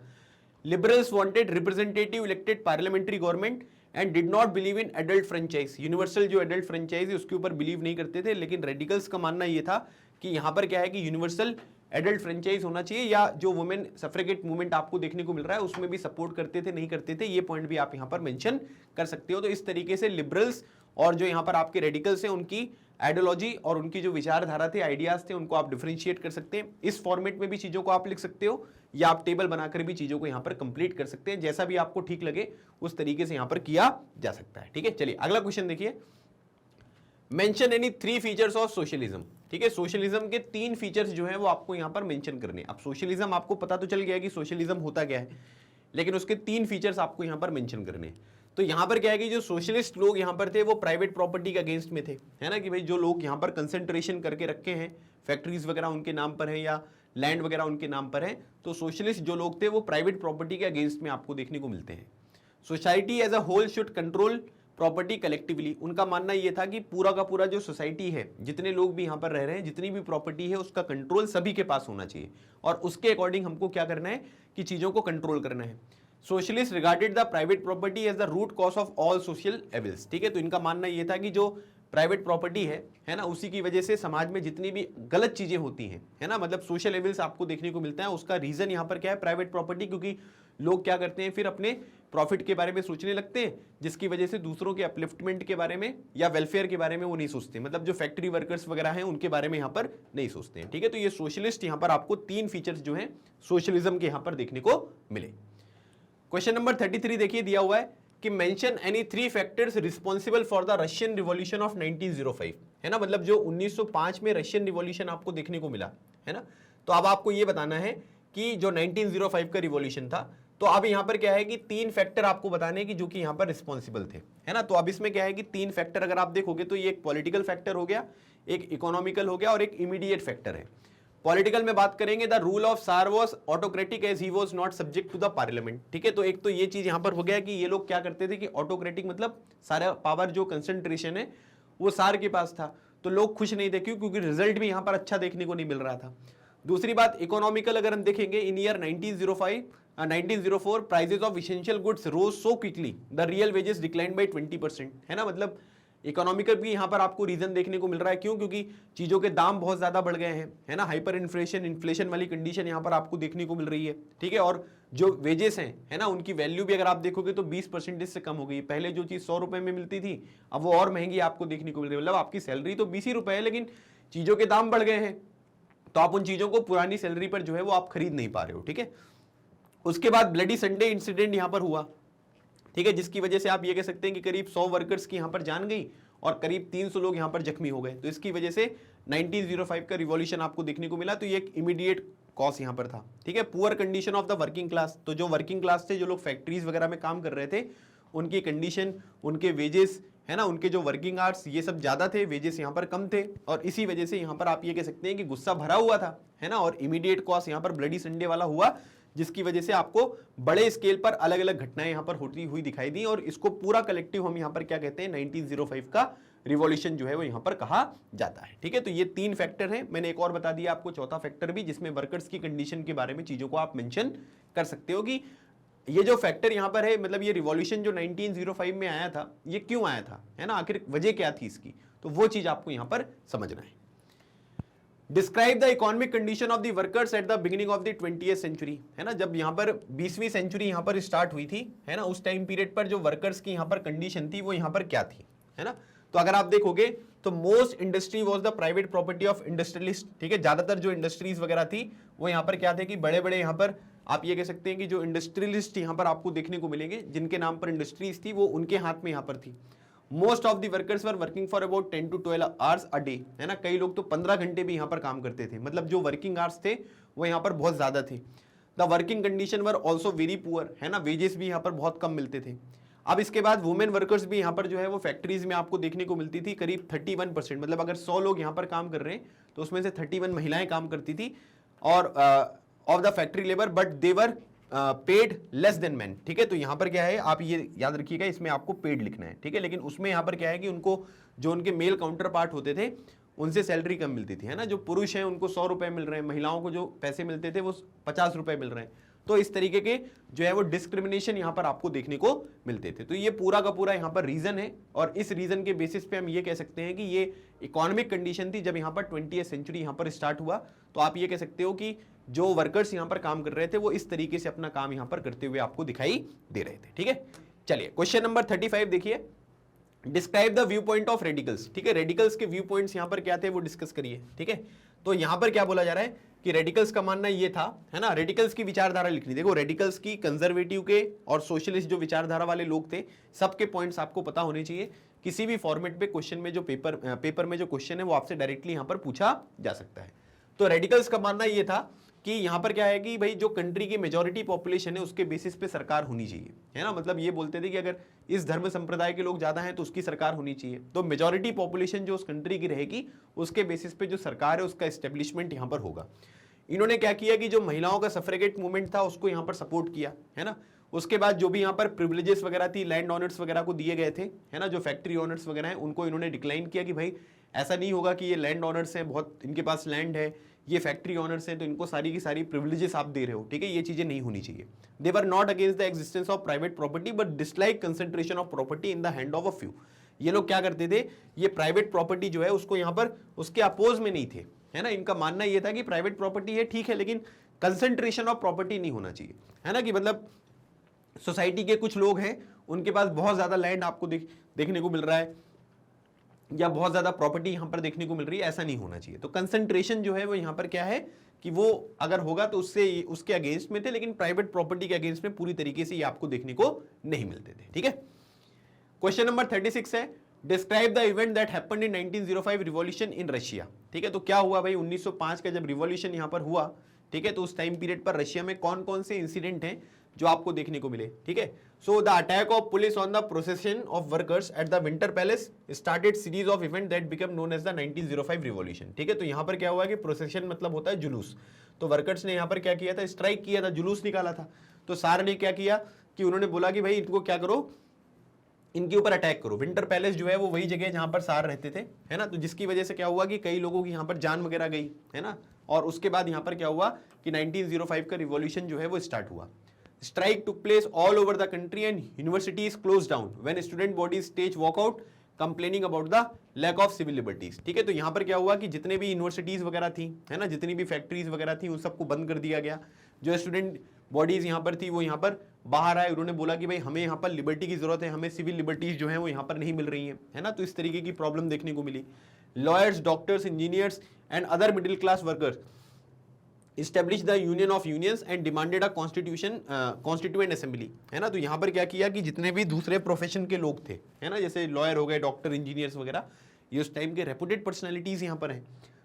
[SPEAKER 1] Liberals wanted representative elected parliamentary government and did not believe in adult franchise. Universal जो एडल्ट फ्रेंचाइज है उसके ऊपर बिलीव नहीं करते थे। लेकिन रेडिकल्स का मानना यह था कि यहां पर क्या है कि यूनिवर्सल एडल्ट फ्रेंचाइज होना चाहिए, या जो वुमेन सफ्रेगेट मूवमेंट आपको देखने को मिल रहा है उसमें भी सपोर्ट करते थे नहीं करते थे, ये पॉइंट भी आप यहां पर मेंशन कर सकते हो। तो इस तरीके से लिबरल्स और जो यहां पर आपके रेडिकल्स हैं उनकी आइडियोलॉजी और उनकी जो विचारधारा थे, आइडियाज थे, उनको आप डिफरेंशिएट कर सकते हैं। इस फॉर्मेट में भी चीजों को आप लिख सकते हो या आप टेबल बनाकर भी चीजों को यहां पर कंप्लीट कर सकते हैं, जैसा भी आपको ठीक लगे उस तरीके से यहां पर किया जा सकता है। ठीक है, चलिए अगला क्वेश्चन देखिए। Mention any 3 features of socialism. ठीक है, सोशलिज्म के 3 फीचर्स जो है वो आपको यहां पर मेंशन करने। अब सोशलिज्म आपको पता तो चल गया कि सोशलिज्म होता क्या है, लेकिन उसके 3 फीचर्स आपको यहां पर मेंशन करने। तो यहां पर क्या है कि जो सोशलिस्ट लोग यहां पर थे वो प्राइवेट प्रॉपर्टी के अगेंस्ट में थे, है ना, कि भाई जो लोग यहां पर कंसेंट्रेशन करके रखे हैं, फैक्ट्रीज वगैरह उनके नाम पर है या लैंड वगैरह उनके नाम पर है, तो सोशलिस्ट जो लोग थे वो प्राइवेट प्रॉपर्टी के अगेंस्ट में आपको देखने को मिलते हैं। Society as a whole should control property collectively. उनका मानना यह था कि पूरा का पूरा जो सोसाइटी है, जितने लोग भी यहां पर रह रहे हैं, जितनी भी प्रॉपर्टी है उसका कंट्रोल सभी के पास होना चाहिए, और उसके अकॉर्डिंग हमको क्या करना है कि चीजों को कंट्रोल करना है। Socialist regarded the private property as the root cause of all social evils. ठीक है, तो इनका मानना यह था कि जो प्राइवेट प्रॉपर्टी है ना, उसी की वजह से समाज में जितनी भी गलत चीजें होती हैं, है ना, मतलब सोशल एविल्स आपको देखने को मिलता है, उसका रीजन यहां पर क्या है, प्राइवेट प्रॉपर्टी। क्योंकि लोग क्या करते हैं फिर अपने प्रॉफिट के बारे में सोचने लगते हैं, जिसकी वजह से दूसरों के अपलिफ्टमेंट के बारे में या वेलफेयर के बारे में वो नहीं सोचते, मतलब जो फैक्ट्री वर्कर्स वगैरह हैं उनके बारे में यहां पर नहीं सोचते हैं। ठीक है, तो ये सोशलिस्ट यहां पर आपको 3 फीचर्स जो हैं सोशलिज्म के यहां पर देखने को मिले। क्वेश्चन नंबर 33 देखिए, दिया हुआ है कि mention any 3 factors responsible for the Russian revolution of 1905, है ना, मतलब जो 1905 में रशियन रिवॉल्यूशन आपको देखने को मिला, है ना, तो अब आपको ये बताना है कि जो 1905 का रिवॉल्यूशन था, तो अब यहां पर क्या है कि 3 फैक्टर आपको बताने कि जो कि यहां पर रिस्पॉन्सिबल थे, है ना। तो अब इसमें क्या है कि 3 फैक्टर अगर आप देखोगे तो ये एक पॉलिटिकल फैक्टर हो गया, एक इकोनॉमिकल हो गया और एक इमीडिएट फैक्टर है। पॉलिटिकल में बात करेंगे, the rule of tsar was autocratic as he was not subject to the parliament, ठीक है। तो एक तो ये चीज यहां पर हो गया कि ये लोग क्या करते थे कि ऑटोक्रेटिक मतलब सारा पावर जो कंसंट्रेशन है वो सार के पास था, तो लोग खुश नहीं थे, क्योंकि रिजल्ट भी यहां पर अच्छा देखने को नहीं मिल रहा था। दूसरी बात इकोनॉमिकल अगर हम देखेंगे, in year 1904 prices of essential goods rose so quickly the real wages decline by 20%, है ना, मतलब इकोनॉमिकल भी यहां पर आपको रीजन देखने को मिल रहा है, क्यों, क्योंकि चीजों के दाम बहुत ज्यादा बढ़ गए हैं, है ना, हाइपर इन्फ्लेशन वाली कंडीशन यहां पर आपको देखने को मिल रही है, ठीक है। और जो वेजेस हैं, है ना, उनकी वैल्यू भी अगर आप देखोगे तो 20% से कम हो गई। पहले जो चीज 100 रुपए में मिलती थी अब वो और महंगी आपको देखने को मिल रही है, मतलब आपकी सैलरी तो 20 ही रुपए है लेकिन चीजों के दाम बढ़ गए हैं, तो आप उन चीजों को पुरानी सैलरी पर जो है वो आप खरीद नहीं पा रहे हो, ठीक है। उसके बाद ब्लडी संडे इंसिडेंट यहां पर हुआ, ठीक है, जिसकी वजह से आप ये कह सकते हैं कि करीब 100 वर्कर्स की यहां पर जान गई और करीब 300 लोग यहां पर जख्मी हो गए। तो इसकी वजह से 1905 का रिवॉल्यूशन आपको देखने को मिला, तो ये एक इमीडिएट कॉज यहां पर था, ठीक है। Poor condition of the working class, तो जो वर्किंग क्लास थे, जो लोग फैक्ट्रीज वगैरह में काम कर रहे थे, उनकी कंडीशन, उनके वेजेस, है ना, उनके जो वर्किंग आवर्स ये सब ज्यादा थे, वेजेस यहाँ पर कम थे, और इसी वजह से यहाँ पर आप ये कह सकते हैं कि गुस्सा भरा हुआ था, है ना, और इमीडिएट कॉज यहाँ पर ब्लडी संडे वाला हुआ, जिसकी वजह से आपको बड़े स्केल पर अलग अलग घटनाएं यहाँ पर होती हुई दिखाई दी, और इसको पूरा कलेक्टिव हम यहाँ पर क्या कहते हैं, 1905 का रिवॉल्यूशन जो है वो यहाँ पर कहा जाता है, ठीक है। तो ये 3 फैक्टर हैं, मैंने एक और बता दिया आपको चौथा फैक्टर भी, जिसमें वर्कर्स की कंडीशन के बारे में चीजों को आप मेंशन कर सकते हो कि ये जो फैक्टर यहां पर है, मतलब ये रिवॉल्यूशन जो 1905 में आया था, ये क्यों आया था, है ना, आखिर वजह क्या थी इसकी, तो वो चीज आपको यहां पर समझना है। Describe the economic condition of the workers at the beginning of the 20th century, है ना, जब यहां पर 20वीं सेंचुरी यहां पर स्टार्ट हुई थी, है ना, उस टाइम पीरियड पर जो वर्कर्स की यहां पर कंडीशन थी वो यहां पर क्या थी, है ना। तो अगर आप देखोगे तो most industry was the private property of industrialist, ठीक है, ज्यादातर जो इंडस्ट्रीज वगैरह थी वो यहां पर क्या थे कि बड़े बड़े यहां पर आप ये कह सकते हैं कि जो इंडस्ट्रियलिस्ट यहां पर आपको देखने को मिलेंगे, जिनके नाम पर इंडस्ट्रीज थी, वो उनके हाथ में यहां पर थी। Most of the workers were working for about 10 to 12 hours a day, है ना, कई लोग तो 15 घंटे भी यहां पर काम करते थे, मतलब जो वर्किंग आवर्स थे वो यहां पर बहुत ज्यादा थे। The working condition were also very poor, है ना, वेजेस भी यहां पर बहुत कम मिलते थे। अब इसके बाद वुमेन वर्कर्स भी यहाँ पर जो है वो फैक्ट्रीज में आपको देखने को मिलती थी, करीब 31%, मतलब अगर 100 लोग यहाँ पर काम कर रहे हैं तो उसमें से 31 महिलाएं काम करती थी, और of the factory labour, but they were paid less than man, ठीक है। तो यहाँ पर क्या है, आप ये याद रखिएगा, इसमें आपको पेड लिखना है, ठीक है, लेकिन उसमें यहाँ पर क्या है कि उनको जो उनके मेल काउंटर पार्ट होते थे उनसे सैलरी कम मिलती थी, है ना, जो पुरुष हैं उनको 100 रुपए मिल रहे हैं, महिलाओं को जो पैसे मिलते थे वो 50 रुपए मिल रहे हैं। तो इस तरीके के जो है वो डिस्क्रिमिनेशन यहां पर आपको देखने को मिलते थे। तो ये पूरा का पूरा यहां पर रीजन है, और इस रीजन के बेसिस पे हम ये कह सकते हैं कि ये इकोनॉमिक कंडीशन थी जब यहां पर 20th सेंचुरी यहां पर स्टार्ट हुआ। तो आप ये कह सकते हो कि जो वर्कर्स यहां पर काम कर रहे थे वो इस तरीके से अपना काम यहां पर करते हुए आपको दिखाई दे रहे थे, ठीक है। चलिए क्वेश्चन नंबर 35 देखिए, describe the view point of radicals, ठीक है, रेडिकल्स के व्यू पॉइंट्स यहां पर क्या थे वो डिस्कस करिए, ठीक है। तो यहां पर क्या बोला जा रहा है कि रेडिकल्स का मानना ये था, है ना, रेडिकल्स की विचारधारा लिखनी, देखो रेडिकल्स की कंजर्वेटिव के और सोशलिस्ट जो विचारधारा वाले लोग थे, सबके पॉइंट्स आपको पता होने चाहिए। किसी भी फॉर्मेट पे क्वेश्चन में जो पेपर में जो क्वेश्चन है वो आपसे डायरेक्टली यहां पर पूछा जा सकता है। तो रेडिकल्स का मानना ये था कि यहां पर क्या है कि भाई जो कंट्री की मेजॉरिटी पॉपुलेशन है उसके बेसिस पे सरकार होनी चाहिए, है ना, मतलब ये बोलते थे कि अगर इस धर्म संप्रदाय के लोग ज्यादा हैं तो उसकी सरकार होनी चाहिए। तो मेजॉरिटी पॉपुलेशन जो उस कंट्री की रहेगी उसके बेसिस पे जो सरकार है उसका एस्टेब्लिशमेंट यहां पर होगा। इन्होंने क्या किया कि जो महिलाओं का सफरेगेट मूवमेंट था उसको यहां पर सपोर्ट किया, है ना। उसके बाद जो भी यहाँ पर प्रिविलेजेस वगैरह थी, लैंड ऑनर्स वगैरह को दिए गए थे, है ना, जो फैक्ट्री ऑनर्स वगैरह हैं उनको इन्होंने डिक्लाइन किया कि भाई ऐसा नहीं होगा कि ये लैंड ऑनर्स हैं, बहुत इनके पास लैंड है, ये फैक्ट्री ऑनर्स हैं तो इनको सारी की सारी प्रिविलेजेस आप दे रहे हो, ठीक है, ये चीजें नहीं होनी चाहिए। They were not against the existence of private property but dislike concentration of property in the hand of a few. ये लोग क्या करते थे, ये प्राइवेट प्रॉपर्टी जो है उसको यहाँ पर उसके अपोज में नहीं थे, है ना। इनका मानना ये था कि प्राइवेट प्रॉपर्टी है ठीक है लेकिन कंसेंट्रेशन ऑफ प्रॉपर्टी नहीं होना चाहिए, है ना, कि मतलब सोसाइटी के कुछ लोग हैं उनके पास बहुत ज्यादा लैंड आपको देखने को मिल रहा है, या बहुत ज्यादा प्रॉपर्टी यहां पर देखने को मिल रही है, ऐसा नहीं होना चाहिए। तो कंसंट्रेशन जो है वो यहां पर क्या है कि वो अगर होगा तो उससे उसके अगेंस्ट में थे, लेकिन प्राइवेट प्रॉपर्टी के अगेंस्ट में पूरी तरीके से ये आपको देखने को नहीं मिलते थे। ठीक है, क्वेश्चन नंबर 36 है, describe the event that happened in 1905 revolution in Russia. ठीक है, तो क्या हुआ भाई 1905 का जब रिवॉल्यूशन यहां पर हुआ, ठीक है, तो उस टाइम पीरियड पर रशिया में कौन कौन से इंसिडेंट हैं जो आपको देखने को मिले। ठीक है, so the attack of police on the procession of workers at the winter palace started series of event that become known as the 1905 revolution. ठीक है, तो यहां पर क्या हुआ कि प्रोसेशन मतलब होता है जुलूस, तो वर्कर्स ने यहां पर क्या किया था, स्ट्राइक किया था, जुलूस निकाला था। तो सार ने क्या किया कि उन्होंने बोला कि भाई इनको क्या करो, इनके ऊपर अटैक करो। विंटर पैलेस जो है वो वही जगह जहां पर सार रहते थे, है ना, तो जिसकी वजह से क्या हुआ कि कई लोगों की यहां पर जान वगैरह गई, है ना। और उसके बाद यहां पर क्या हुआ कि 1905 का रिवॉल्यूशन जो है वो स्टार्ट हुआ। Strike took place all over the country and universities close down when student bodies stage walkout complaining about the lack of civil liberties. ठीक है, तो यहां पर क्या हुआ कि जितने भी यूनिवर्सिटीज वगैरह थी, है ना, जितनी भी फैक्ट्रीज वगैरह थी, उन सबको बंद कर दिया गया। जो स्टूडेंट बॉडीज यहां पर थी वो यहां पर बाहर आए, उन्होंने बोला कि भाई हमें यहाँ पर लिबर्टी की जरूरत है, हमें सिविल लिबर्टीज जो है वो यहाँ पर नहीं मिल रही हैं, है ना, तो इस तरीके की प्रॉब्लम देखने को मिली। Lawyers, doctors, engineers and other middle class workers establish the union of unions and demanded a constitution constituent assembly. है ना, तो यहाँ पर क्या किया कि जितने भी दूसरे प्रोफेशन के लोग थे, है ना, जैसे लॉयर हो गए, डॉक्टर, इंजीनियर्स वगैरह, ये उस टाइम के रेपुटेड पर्सनैलिटीज यहाँ पर हैं।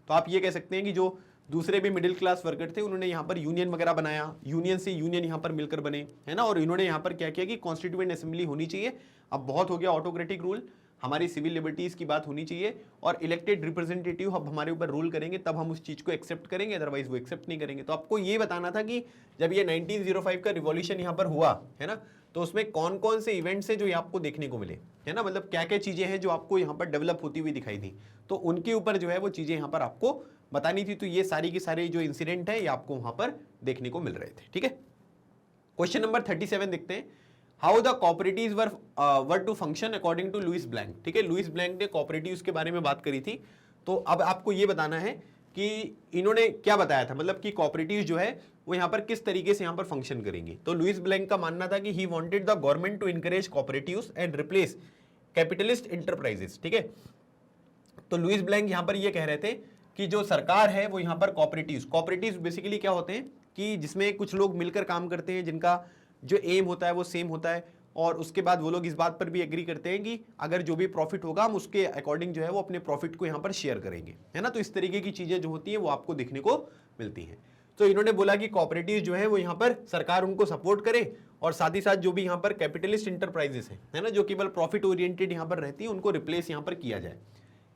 [SPEAKER 1] तो आप ये कह सकते हैं कि जो दूसरे भी मिडिल क्लास वर्कर थे उन्होंने यहाँ पर यूनियन वगैरह बनाया, यूनियन से यूनियन यहाँ पर मिलकर बने, है ना, और इन्होंने यहाँ पर क्या किया कि कॉन्स्टिट्यूएंट असेंबली होनी चाहिए। अब बहुत हो गया ऑटोक्रेटिक रूल, हमारी सिविल लिबर्टीज की बात होनी चाहिए और इलेक्टेड रिप्रेजेंटेटिव अब हमारे ऊपर रूल करेंगे, तब हम उस चीज को एक्सेप्ट करेंगे, अदरवाइज वो एक्सेप्ट नहीं करेंगे। तो आपको ये बताना था कि जब ये 1905 का रिवॉल्यूशन यहाँ पर हुआ, है ना, तो उसमें कौन कौन से इवेंट्स हैं जो आपको देखने को मिले, है ना, मतलब क्या क्या चीजें हैं जो आपको यहाँ पर डेवलप होती हुई दिखाई दी, तो उनके ऊपर जो है वो चीजें यहाँ पर आपको बतानी थी। तो ये सारी की सारी जो इंसिडेंट है ये आपको वहां पर देखने को मिल रहे थे। ठीक है, क्वेश्चन नंबर 37 देखते हैं, how the cooperatives were to function according to Louis Blanc. ठीक है, लुइस ब्लैंक ने कॉपरेटिव्स के बारे में बात करी थी, तो अब आपको ये बताना है कि इन्होंने क्या बताया था, मतलब कि कॉपरेटिव्स जो है वो यहाँ पर किस तरीके से यहाँ पर फंक्शन करेंगे। तो लुइस ब्लैंक का मानना था कि he wanted the government to encourage cooperatives and replace capitalist enterprises. ठीक है, तो लुइस ब्लैंक यहाँ पर ये कह रहे थे कि जो सरकार है वो यहाँ पर कॉपरेटिव्स बेसिकली क्या होते हैं कि जिसमें कुछ लोग मिलकर काम करते हैं, जिनका जो एम होता है वो सेम होता है, और उसके बाद वो लोग इस बात पर भी एग्री करते हैं कि अगर जो भी प्रॉफिट होगा हम उसके अकॉर्डिंग जो है वो अपने प्रॉफिट को यहाँ पर शेयर करेंगे, है ना। तो इस तरीके की चीजें जो होती हैं वो आपको देखने को मिलती हैं। तो इन्होंने बोला कि कॉपरेटिव जो है वो यहाँ पर सरकार उनको सपोर्ट करे, और साथ ही साथ जो भी यहाँ पर कैपिटलिस्ट इंटरप्राइजेस है ना, जो केवल प्रॉफिट ओरिएंटेड यहाँ पर रहती है, उनको रिप्लेस यहाँ पर किया जाए।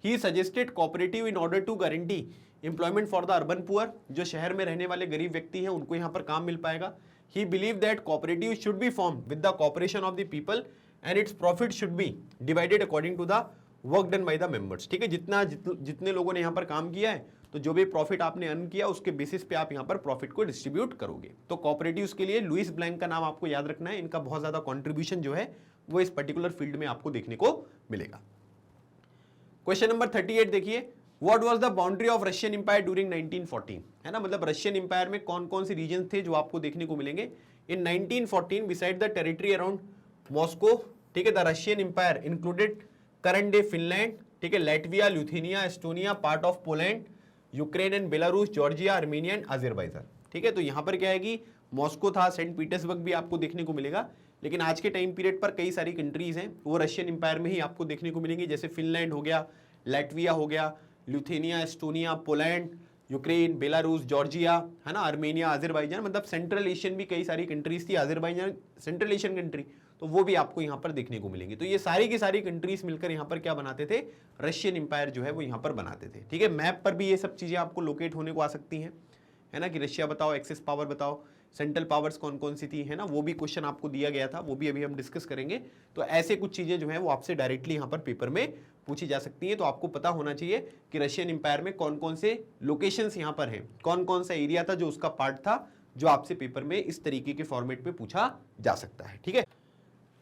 [SPEAKER 1] He suggested cooperative in order to guarantee employment for the urban poor, जो शहर में रहने वाले गरीब व्यक्ति हैं उनको यहाँ पर काम मिल पाएगा। He believe that cooperative should be form with the cooperation of the people and its profit should be divided according to the work done by the members. ठीक है, जितने लोगों ने यहाँ पर काम किया है, तो जो भी प्रॉफिट आपने अर्न किया उसके बेसिस पे आप यहाँ पर प्रॉफिट को डिस्ट्रीब्यूट करोगे। तो कोऑपरेटिव्स के लिए लुइस ब्लैंक का नाम आपको याद रखना है, इनका बहुत ज्यादा कॉन्ट्रीब्यूशन जो है वो इस पर्टिकुलर फील्ड में आपको देखने को मिलेगा। क्वेश्चन नंबर 38 देखिए, what was the boundary of Russian empire during 1914, है ना, मतलब रशियन एम्पायर में कौन कौन से रीजन थे जो आपको देखने को मिलेंगे। In 1914 beside the territory around Moscow, ठीक है, the Russian empire included current day Finland, ठीक है, Latvia, Lithuania, Estonia, part of Poland, Ukraine and Belarus, Georgia, Armenia and Azerbaijan. ठीक है, तो यहाँ पर क्या है कि मॉस्को था, सेंट पीटर्सबर्ग भी आपको देखने को मिलेगा, लेकिन आज के टाइम पीरियड पर कई सारी कंट्रीज हैं वो रशियन एम्पायर में ही आपको देखने को मिलेंगी, जैसे फिनलैंड हो गया, लैटविया हो गया, Lithuania, Estonia, Poland, Ukraine, Belarus, Georgia, है ना, आर्मेनिया, अजरबैजान, मतलब सेंट्रल एशियन भी कई सारी कंट्रीज थी, अजरबैजान सेंट्रल एशियन कंट्री, तो वो भी आपको यहाँ पर देखने को मिलेंगे। तो ये सारी की सारी कंट्रीज मिलकर यहाँ पर क्या बनाते थे, रशियन एम्पायर जो है वो यहाँ पर बनाते थे। ठीक है, मैप पर भी ये सब चीजें आपको लोकेट होने को आ सकती हैं, है ना, कि रशिया बताओ, एक्सेस पावर बताओ, सेंट्रल पावर्स कौन कौन सी थी, है ना, वो भी क्वेश्चन आपको दिया गया था, वो भी अभी हम डिस्कस करेंगे। तो ऐसे कुछ चीजें जो है वो आपसे डायरेक्टली यहाँ पर पेपर में पूछी जा सकती है। तो आपको पता होना चाहिए कि रशियन एम्पायर में कौन कौन से लोकेशंस यहाँ पर हैं, कौन कौन सा एरिया था जो उसका पार्ट था, जो आपसे पेपर में इस तरीके के फॉर्मेट में पूछा जा सकता है। ठीक है,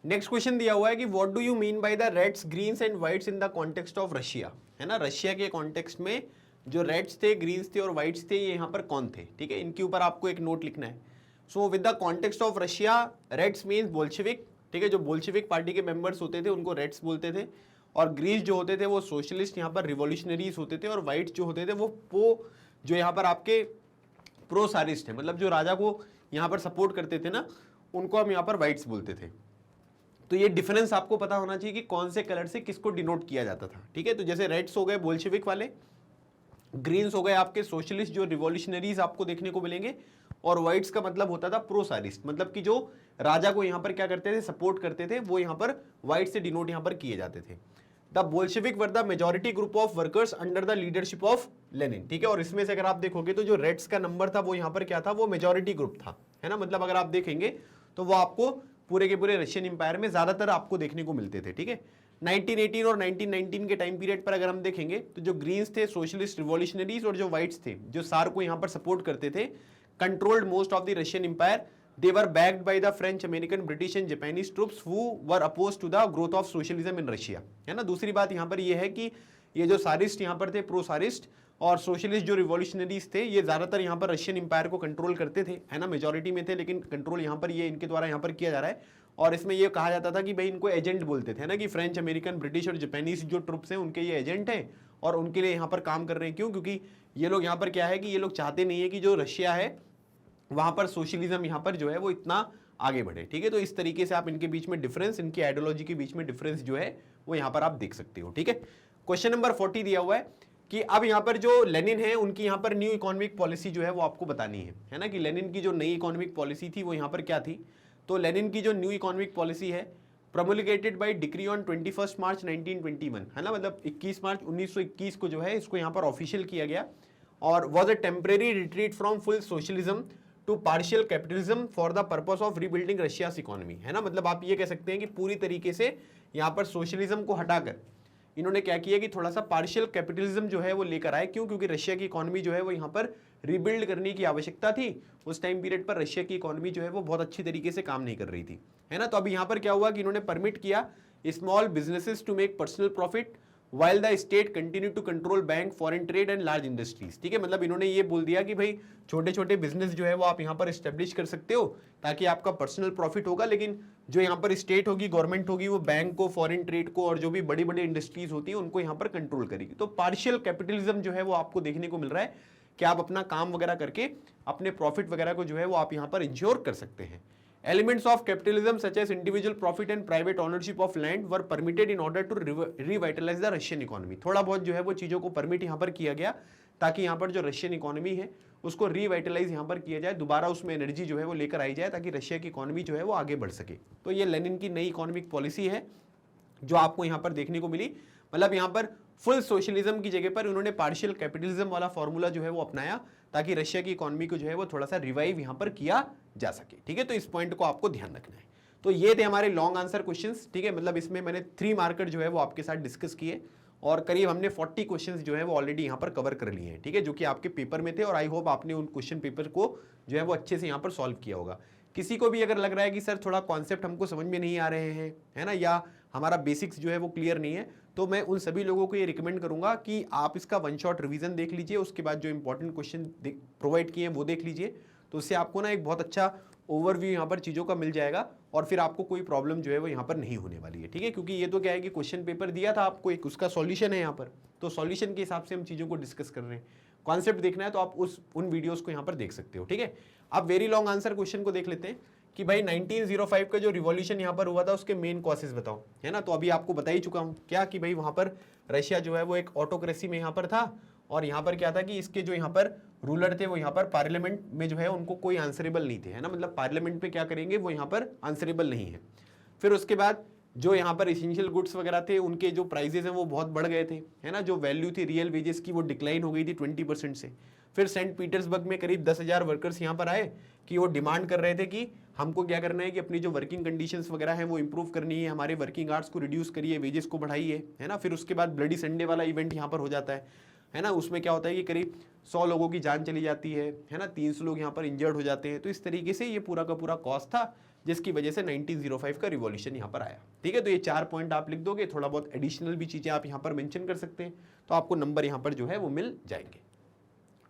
[SPEAKER 1] नेक्स्ट क्वेश्चन दिया हुआ है कि what do you mean by the reds, greens and whites in the context of Russia, है ना, रशिया के कॉन्टेक्स्ट में जो रेड्स थे, ग्रीन्स थे और व्हाइट्स थे, ये यहाँ पर कौन थे। ठीक है, इनके ऊपर आपको एक नोट लिखना है। So with the context of Russia, reds means Bolshevik, ठीक है, जो बोल्शेविक पार्टी के मेंबर्स होते थे उनको रेड्स बोलते थे, और ग्रीन्स जो होते थे वो सोशलिस्ट यहाँ पर रिवॉल्यूशनरीज होते थे, और व्हाइट्स जो होते थे वो जो यहाँ पर आपके प्रोसारिस्ट है, मतलब जो राजा को यहाँ पर सपोर्ट करते थे ना, उनको हम यहाँ पर व्हाइट्स बोलते थे। तो ये डिफरेंस आपको पता होना चाहिए कि कौन से कलर से किसको डिनोट किया जाता था, ठीक है। तो जैसे रेड्स हो गए बोल्शेविक वाले, ग्रीन्स हो गए आपके सोशलिस्ट जो रिवॉल्यूशनरीज आपको देखने को मिलेंगे, और व्हाइट्स का मतलब होता था प्रोसारिस्ट, मतलब कि जो राजा को यहाँ पर क्या करते थे, सपोर्ट करते थे, वो यहाँ पर व्हाइट से डिनोट यहाँ पर किए जाते थे। The Bolshevik were the majority group of workers under the leadership of Lenin, ठीक है। और इसमें से अगर आप देखोगे तो जो रेड्स का नंबर था वो यहाँ पर क्या था, वो मेजॉरिटी ग्रुप था, है ना। मतलब अगर आप देखेंगे तो वो आपको पूरे के पूरे रशियन एम्पायर में ज्यादातर आपको देखने को मिलते थे, ठीक है। 1918 और 1919 के टाइम पीरियड पर अगर हम देखेंगे तो जो ग्रीन्स थे सोशलिस्ट रिवॉल्यूशनरीज, और जो व्हाइट्स थे जो सार को यहाँ पर सपोर्ट करते थे, controlled most of the Russian empire. They were backed by the French, American, British and Japanese troops who were opposed to the growth of socialism in Russia, है ना। दूसरी बात यहाँ पर ये है कि ये जो सारिस्ट यहाँ पर थे, प्रो सारिस्ट और सोशलिस्ट जो रिवॉल्यूशनरीज थे, ये ज्यादातर यहाँ पर रशियन एम्पायर को कंट्रोल करते थे, है ना। मेजॉरिटी में थे, लेकिन कंट्रोल यहाँ पर ये इनके द्वारा यहाँ पर किया जा रहा है। और इसमें ये कहा जाता था कि भाई इनको एजेंट बोलते थे ना, कि फ्रेंच, अमेरिकन, ब्रिटिश और जापानीज जो ट्रुप्स हैं उनके ये एजेंट हैं, और उनके लिए यहाँ पर काम कर रहे हैं। क्यों? क्योंकि ये लोग यहाँ पर क्या है कि ये लोग चाहते नहीं है कि जो रशिया है वहां पर सोशलिज्म यहाँ पर जो है वो इतना आगे बढ़े, ठीक है। तो इस तरीके से आप इनके बीच में डिफरेंस, इनकी आइडियोलॉजी के बीच में डिफरेंस जो है वो यहाँ पर आप देख सकते हो, ठीक है। क्वेश्चन नंबर 40 दिया हुआ है कि अब यहाँ पर जो लेनिन है उनकी यहाँ पर न्यू इकोनॉमिक पॉलिसी जो है वो आपको बतानी है ना, कि लेनिन की जो नई इकोनॉमिक पॉलिसी थी वो यहाँ पर क्या थी। तो लेनिन की जो न्यू इकोनॉमिक पॉलिसी है, प्रोमुलगेटेड बाय डिक्री ऑन 21 मार्च 1921, है ना, मतलब 21 मार्च 1921 को जो है इसको यहाँ पर ऑफिशियल किया गया, और was a temporary retreat from full socialism to partial capitalism for the purpose of rebuilding Russia's economy, है ना। मतलब आप ये कह सकते हैं कि पूरी तरीके से यहाँ पर सोशलिज्म को हटाकर इन्होंने क्या किया कि थोड़ा सा पार्शियल कैपिटलिज्म जो है वो लेकर आए। क्यों? क्योंकि रशिया की इकोनॉमी जो है वो यहाँ पर रीबिल्ड करने की आवश्यकता थी। उस टाइम पीरियड पर रशिया की इकोनॉमी जो है वो बहुत अच्छी तरीके से काम नहीं कर रही थी, है ना। तो अब यहाँ पर क्या हुआ कि इन्होंने परमिट किया small businesses to make personal profit while the state continue to control bank, foreign trade and large industries, ठीक है। मतलब इन्होंने ये बोल दिया कि भाई छोटे छोटे बिजनेस जो है वो आप यहाँ पर एस्टेब्लिश कर सकते हो ताकि आपका पर्सनल प्रॉफिट होगा, लेकिन जो यहाँ पर स्टेट होगी, गवर्नमेंट होगी, वो बैंक को, फॉरेन ट्रेड को और जो भी बड़ी बड़ी इंडस्ट्रीज होती है उनको यहाँ पर कंट्रोल करेगी। तो पार्शियल कैपिटलिज्म जो है वो आपको देखने को मिल रहा है कि आप अपना काम वगैरह करके अपने प्रॉफिट वगैरह को जो है वो आप यहाँ पर इंश्योर कर सकते हैं। Elements of capitalism such as individual profit and private ownership of land were permitted in order to revitalize the Russian economy। थोड़ा बहुत जो है वो चीज़ों को परमिट यहाँ पर किया गया ताकि यहाँ पर जो रशियन इकोनॉमी है उसको रिवाइटलाइज यहाँ पर किया जाए, दोबारा उसमें एनर्जी जो है वो लेकर आई जाए ताकि रशिया की इकोनॉमी जो है वो आगे बढ़ सके। तो ये लेनिन की नई इकोनॉमिक पॉलिसी है जो आपको यहाँ पर देखने को मिली। मतलब यहाँ पर फुल सोशलिज्म की जगह पर उन्होंने पार्शियल कैपिटलिज्म वाला फॉर्मूला जो है वो अपनाया ताकि रशिया की इकोनॉमी को जो है वो थोड़ा सा रिवाइव यहाँ पर किया जा सके, ठीक है। तो इस पॉइंट को आपको ध्यान रखना है। तो ये थे हमारे लॉन्ग आंसर क्वेश्चंस, ठीक है। मतलब इसमें मैंने 3 मार्कर जो है वो आपके साथ डिस्कस किए और करीब हमने 40 क्वेश्चंस जो है वो ऑलरेडी यहाँ पर कवर कर लिए हैं, ठीक है, जो कि आपके पेपर में थे। और आई होप आपने उन क्वेश्चन पेपर को जो है वो अच्छे से यहाँ पर सॉल्व किया होगा। किसी को भी अगर लग रहा है कि सर थोड़ा कॉन्सेप्ट हमको समझ में नहीं आ रहे हैं, है ना, या हमारा बेसिक्स जो है वो क्लियर नहीं है, तो मैं उन सभी लोगों को ये रिकमेंड करूंगा कि आप इसका 1 शॉट रिवीजन देख लीजिए, उसके बाद जो इंपॉर्टेंट क्वेश्चन प्रोवाइड किए हैं वो देख लीजिए। तो उससे आपको ना एक बहुत अच्छा ओवरव्यू यहाँ पर चीज़ों का मिल जाएगा और फिर आपको कोई प्रॉब्लम जो है वो यहाँ पर नहीं होने वाली है, ठीक है। क्योंकि ये तो क्या है कि क्वेश्चन पेपर दिया था आपको, एक उसका सॉल्यूशन है यहाँ पर, तो सॉल्यूशन के हिसाब से हम चीज़ों को डिस्कस कर रहे हैं। कॉन्सेप्ट देखना है तो आप उन वीडियोज़ को यहाँ पर देख सकते हो, ठीक है। अब वेरी लॉन्ग आंसर क्वेश्चन को देख लेते हैं कि भाई 1905 का जो रिवॉल्यूशन यहाँ पर हुआ था उसके मेन कॉसेस बताओ, है ना। तो अभी आपको बता ही चुका हूँ क्या कि भाई वहाँ पर रशिया जो है वो एक ऑटोक्रेसी में यहाँ पर था, और यहाँ पर क्या था कि इसके जो यहाँ पर रूलर थे वो यहाँ पर पार्लियामेंट में जो है उनको कोई आंसरेबल नहीं थे, है ना। मतलब पार्लियामेंट में क्या करेंगे वो यहाँ पर आंसरेबल नहीं है। फिर उसके बाद जो यहाँ पर एसेंशियल गुड्स वगैरह थे उनके जो प्राइजेस हैं वो बहुत बढ़ गए थे, है ना। जो वैल्यू थी रियल वेजेस की वो डिक्लाइन हो गई थी 20% से। फिर सेंट पीटर्सबर्ग में करीब 10,000 वर्कर्स यहाँ पर आए कि वो डिमांड कर रहे थे कि हमको क्या करना है कि अपनी जो वर्किंग कंडीशंस वगैरह हैं वो इंप्रूव करनी है, हमारे वर्किंग आवर्स को रिड्यूस करिए, वेजेस को बढ़ाइए, है ना। फिर उसके बाद ब्लडी संडे वाला इवेंट यहाँ पर हो जाता है ना। उसमें क्या होता है कि करीब 100 लोगों की जान चली जाती है ना, 300 लोग यहाँ पर इंजर्ड हो जाते हैं। तो इस तरीके से ये पूरा का पूरा कॉस्ट था जिसकी वजह से 1905 का रिवॉल्यूशन यहाँ पर आया, ठीक है। तो ये 4 पॉइंट आप लिख दोगे, थोड़ा बहुत एडिशनल भी चीज़ें आप यहाँ पर मेंशन कर सकते हैं, तो आपको नंबर यहाँ पर जो है वो मिल जाएंगे।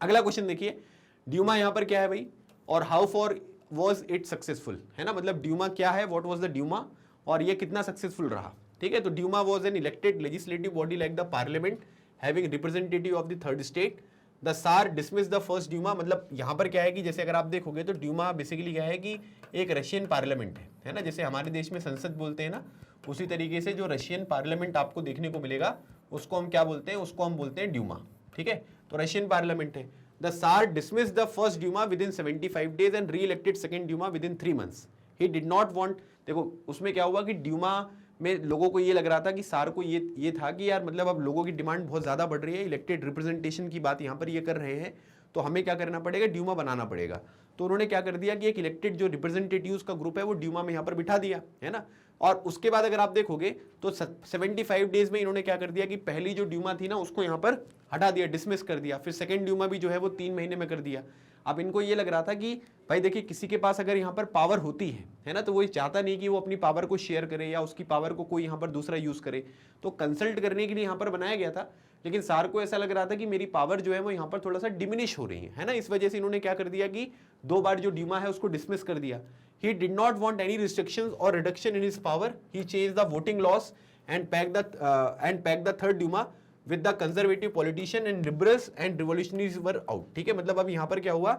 [SPEAKER 1] अगला क्वेश्चन देखिए, ड्यूमा यहाँ पर क्या है भाई, और how for was it successful, है ना। मतलब ड्यूमा क्या है, व्हाट वाज द ड्यूमा, और ये कितना सक्सेसफुल रहा, ठीक है। तो Duma was an elected legislative body like the parliament having representative of the third state. The tsar dismiss the first Duma, मतलब यहाँ पर क्या है कि जैसे अगर आप देखोगे तो ड्यूमा बेसिकली क्या है कि एक रशियन पार्लियामेंट है ना, जैसे हमारे देश में संसद बोलते हैं ना, उसी तरीके से जो रशियन पार्लियामेंट आपको देखने को मिलेगा उसको हम क्या बोलते हैं, उसको हम बोलते हैं ड्यूमा, ठीक है। तो रशियन पार्लियामेंट है। The tsar dismiss the first Duma within 75 days and reelected second Duma within 3 months। He did not want, देखो उसमें क्या हुआ कि ड्यूमा में लोगों को ये लग रहा था कि सार को ये था कि यार मतलब अब लोगों की डिमांड बहुत ज़्यादा बढ़ रही है, इलेक्टेड रिप्रेजेंटेशन की बात यहाँ पर ये कर रहे हैं, तो हमें क्या करना पड़ेगा, ड्यूमा बनाना पड़ेगा। तो उन्होंने क्या कर दिया कि एक इलेक्टेड जो रिप्रेजेंटेटिव्स का ग्रुप है वो ड्यूमा में यहाँ पर बिठा दिया, है ना। और उसके बाद अगर आप देखोगे तो 75 डेज में इन्होंने क्या कर दिया कि पहली जो ड्यूमा थी ना उसको यहाँ पर हटा दिया, डिसमिस कर दिया। फिर सेकेंड ड्यूमा भी जो है वो 3 महीने में कर दिया। अब इनको ये लग रहा था कि भाई देखिए किसी के पास अगर यहाँ पर पावर होती है ना, तो वो चाहता नहीं कि वो अपनी पावर को शेयर करे या उसकी पावर को कोई यहाँ पर दूसरा यूज करे, तो कंसल्ट करने के लिए यहाँ पर बनाया गया था। लेकिन सार को ऐसा लग रहा था कि मेरी पावर जो है वो यहाँ पर थोड़ा सा डिमिनिश हो रही है ना, इस वजह से इन्होंने क्या कर दिया कि 2 बार जो ड्यूमा है उसको डिसमिस कर दिया। He did not want any restrictions or reduction in his power. He changed the voting laws and packed the third Duma with the conservative politician and liberals and revolutionaries were out। ठीक है, मतलब अब यहाँ पर क्या हुआ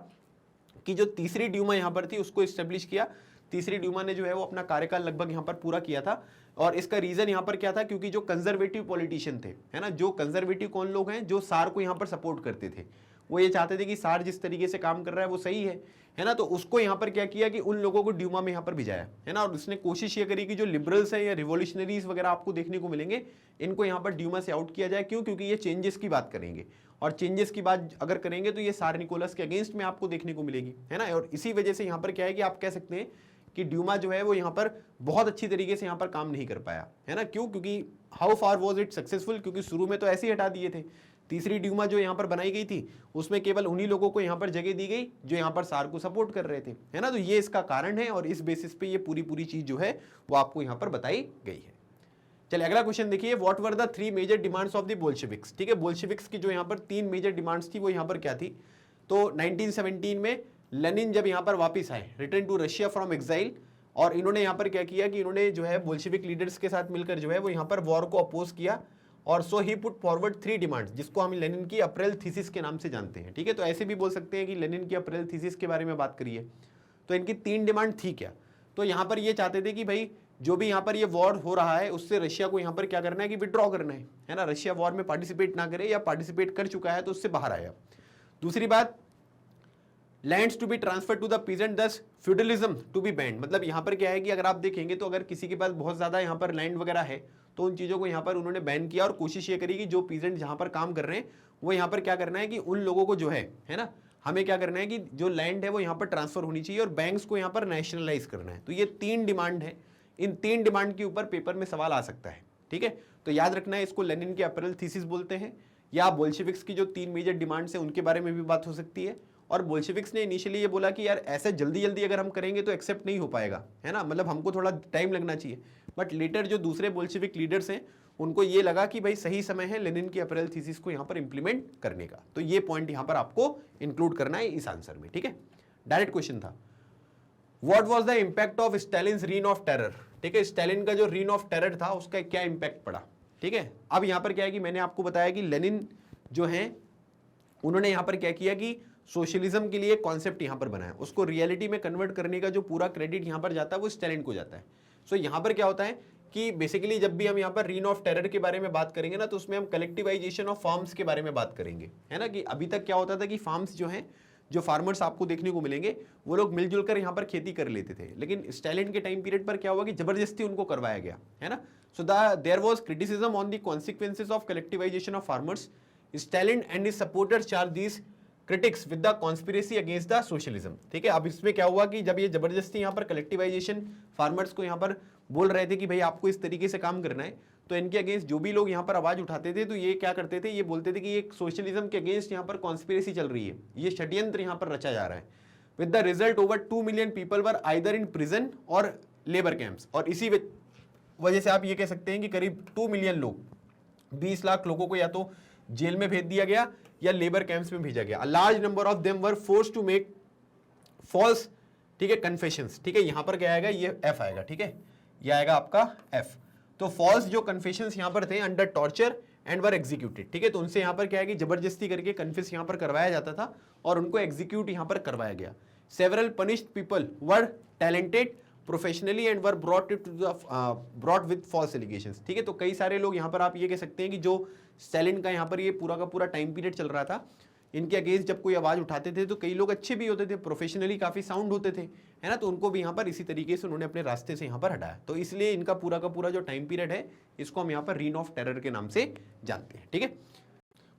[SPEAKER 1] कि जो तीसरी ड्यूमा यहाँ पर थी उसको इस्टेब्लिश किया। तीसरी ड्यूमा ने जो है वो अपना कार्यकाल लगभग यहाँ पर पूरा किया था। और इसका रीजन यहाँ पर क्या था, क्योंकि जो कंजर्वेटिव पॉलिटिशियन थे, है ना, जो कंजर्वेटिव कौन लोग हैं, जो सार को यहाँ पर सपोर्ट करते थे, वो ये चाहते थे कि सार जिस तरीके से काम कर रहा है वो सही है ना। तो उसको यहाँ पर क्या किया कि उन लोगों को ड्यूमा में यहाँ पर भिजाया, है ना। और उसने कोशिश ये करी कि जो लिबरल्स हैं या रिवोल्यूशनरीज वगैरह आपको देखने को मिलेंगे, इनको यहाँ पर ड्यूमा से आउट किया जाए। क्यों? क्योंकि ये चेंजेस की बात करेंगे, और चेंजेस की बात अगर करेंगे तो ये सार निकोलस के अगेंस्ट में आपको देखने को मिलेगी, है ना। और इसी वजह से यहाँ पर क्या है कि आप कह सकते हैं कि ड्यूमा जो है वो यहाँ पर बहुत अच्छी तरीके से यहाँ पर काम नहीं कर पाया, है ना। क्यों? क्योंकि how far was it successful, क्योंकि शुरू में तो ऐसे ही हटा दिए थे। तीसरी ड्यूमा जो यहाँ पर बनाई गई थी उसमें केवल उन्हीं लोगों को यहाँ पर जगह दी गई जो यहाँ पर सार को सपोर्ट कर रहे थे, है ना। तो ये इसका कारण है और इस बेसिस पे ये पूरी चीज जो है वो आपको यहाँ पर बताई गई है। चलिए अगला क्वेश्चन देखिए, what were the 3 major demands of the Bolsheviks. ठीक है, बोल्शेविक्स की जो यहाँ पर 3 मेजर डिमांड्स थी वो यहाँ पर क्या थी। तो 1917 में लेनिन जब यहाँ पर वापिस आए, return to Russia from exile, और इन्होंने यहाँ पर क्या किया कि इन्होंने जो है बोल्शेविक लीडर्स के साथ मिलकर जो है वो यहाँ पर वॉर को अपोज किया। और सो ही पुट फॉरवर्ड 3 डिमांड्स, जिसको हम लेनिन की अप्रैल थीसिस के नाम से जानते हैं। ठीक है, तो ऐसे भी बोल सकते हैं कि लेनिन की अप्रैल थीसिस के बारे में बात करिए। तो इनकी 3 डिमांड थी क्या। तो यहाँ पर ये चाहते थे कि भाई जो भी यहाँ पर ये वॉर हो रहा है उससे रशिया को यहाँ पर क्या करना है कि विड्रॉ करना है ना। रशिया वॉर में पार्टिसिपेट ना करे, या पार्टिसिपेट कर चुका है तो उससे बाहर आया। दूसरी बात, lands to be transfer to the peasant, thus feudalism to be banned. मतलब यहाँ पर क्या है कि अगर आप देखेंगे तो अगर किसी के पास बहुत ज्यादा यहाँ पर लैंड वगैरह है तो उन चीजों को यहाँ पर उन्होंने बैन किया, और कोशिश ये करी कि जो पीजेंट जहाँ पर काम कर रहे हैं वो यहाँ पर क्या करना है कि उन लोगों को जो है ना, हमें क्या करना है कि जो लैंड है वो यहाँ पर ट्रांसफर होनी चाहिए, और बैंक्स को यहाँ पर नेशनलाइज करना है। तो ये 3 डिमांड है। इन 3 डिमांड के ऊपर पेपर में सवाल आ सकता है। ठीक है, तो याद रखना है, इसको लेनिन की अप्रैल थीसिस बोलते हैं, या बोल्शेविक्स की जो 3 मेजर डिमांड्स हैं उनके बारे में भी बात हो सकती है। और बोल्शेविक्स ने इनिशियली ये बोला कि यार ऐसे जल्दी अगर हम करेंगे तो एक्सेप्ट नहीं हो पाएगा, है ना, मतलब हमको थोड़ा टाइम लगना चाहिए। बट लेटर जो दूसरे बोल्शेविक लीडर्स हैं उनको ये लगा कि भाई सही समय है लेनिन की अप्रैल थीसिस को यहाँ पर इंप्लीमेंट करने का। तो ये पॉइंट यहाँ पर आपको इंक्लूड करना है इस आंसर में। ठीक है, डायरेक्ट क्वेश्चन था, what was the impact of Stalin's reign of terror. ठीक है, स्टालिन का जो रीन ऑफ टेरर था उसका क्या इंपैक्ट पड़ा। ठीक है, अब यहाँ पर क्या है कि मैंने आपको बताया कि लेनिन जो है उन्होंने यहाँ पर क्या किया कि सोशलिज्म के लिए कॉन्सेप्ट यहाँ पर बनाया, उसको रियलिटी में कन्वर्ट करने का जो पूरा क्रेडिट यहाँ पर जाता है वो स्टालिन को जाता है। सो यहाँ पर क्या होता है कि बेसिकली जब भी हम यहाँ पर रीन ऑफ टेरर के बारे में बात करेंगे ना, तो उसमें हम कलेक्टिवाइजेशन ऑफ फार्म्स के बारे में बात करेंगे, है ना। कि अभी तक क्या होता था कि फार्म्स जो हैं, जो फार्मर्स आपको देखने को मिलेंगे वो लोग मिलजुल कर यहाँ पर खेती कर लेते थे, लेकिन स्टालिन के टाइम पीरियड पर क्या हुआ कि जबरदस्ती उनको करवाया गया, है ना। So there was criticism on the consequences of collectivisation of farmers. Stalin and his supporters charge these critics with the conspiracy against the socialism. ठीक है, अब इसमें क्या हुआ कि जब ये जबरदस्ती यहाँ पर कलेक्टिवाइजेशन फार्मर्स को यहाँ पर बोल रहे थे कि भाई आपको इस तरीके से काम करना है, तो इनके अगेंस्ट जो भी लोग यहाँ पर आवाज उठाते थे तो ये क्या करते थे, ये बोलते थे कि ये सोशलिज्म के अगेंस्ट यहाँ पर कॉन्स्पिरेसी चल रही है, ये षड्यंत्र यहाँ पर रचा जा रहा है। With the result over 2 million people were either in prison और लेबर कैंप्स। और इसी वजह से आप ये कह सकते हैं कि करीब 2 मिलियन लोग, 20 लाख लोगों को या तो जेल में भेज दिया गया या लेबर कैंप्स में भेजा गया। A large number of them were forced to make false, ठीक है, कन्फेशंस। ठीक है, यहां पर क्या आएगा, ये एफ आएगा। ठीक है, ये आएगा आपका एफ। तो फॉल्स जो कन्फेशंस यहाँ पर थे under torture and were executed, ठीक है। तो उनसे यहाँ पर क्या है कि जबरदस्ती करके कन्फेस यहाँ पर करवाया जाता था और उनको एग्जीक्यूट यहाँ पर करवाया गया। Several punished people were talented professionally and were brought with false allegations, ठीक है। तो कई सारे लोग यहाँ पर आप ये कह सकते हैं कि जो स्टैलिन का यहाँ पर ये पूरा का पूरा टाइम पीरियड चल रहा था, इनके अगेंस्ट जब कोई आवाज उठाते थे तो कई लोग अच्छे भी होते थे, प्रोफेशनली काफी साउंड होते थे, है ना। तो उनको भी यहाँ पर इसी तरीके से उन्होंने अपने रास्ते से यहाँ पर हटाया। तो इसलिए इनका पूरा का पूरा जो टाइम पीरियड है इसको हम यहाँ पर रीन ऑफ टेरर के नाम से जानते हैं, ठीक है।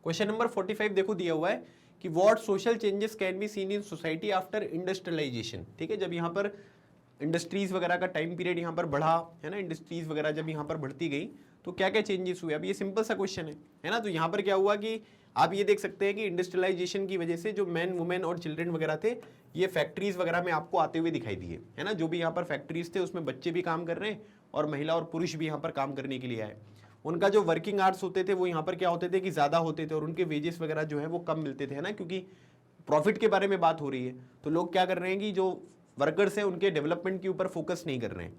[SPEAKER 1] क्वेश्चन नंबर 45 देखो दिया हुआ है कि what social changes can be seen in society after industrialisation, ठीक है। जब यहाँ पर इंडस्ट्रीज वगैरह का टाइम पीरियड यहाँ पर बढ़ा, है ना, इंडस्ट्रीज वगैरह जब यहाँ पर बढ़ती गई तो क्या क्या चेंजेस हुए। अब ये सिंपल सा क्वेश्चन है ना। तो यहाँ पर क्या हुआ कि आप ये देख सकते हैं कि इंडस्ट्रियलाइजेशन की वजह से जो मैन वुमेन और चिल्ड्रन वगैरह थे ये फैक्ट्रीज वगैरह में आपको आते हुए दिखाई दिए, है ना। जो भी यहाँ पर फैक्ट्रीज थे उसमें बच्चे भी काम कर रहे हैं और महिला और पुरुष भी यहाँ पर काम करने के लिए आए। उनका जो वर्किंग आवर्स होते थे वो यहाँ पर क्या होते थे कि ज़्यादा होते थे और उनके वेजेस वगैरह जो है वो कम मिलते थे, है ना, क्योंकि प्रॉफिट के बारे में बात हो रही है। तो लोग क्या कर रहे हैं कि जो वर्कर्स हैं उनके डेवलपमेंट के ऊपर फोकस नहीं कर रहे हैं।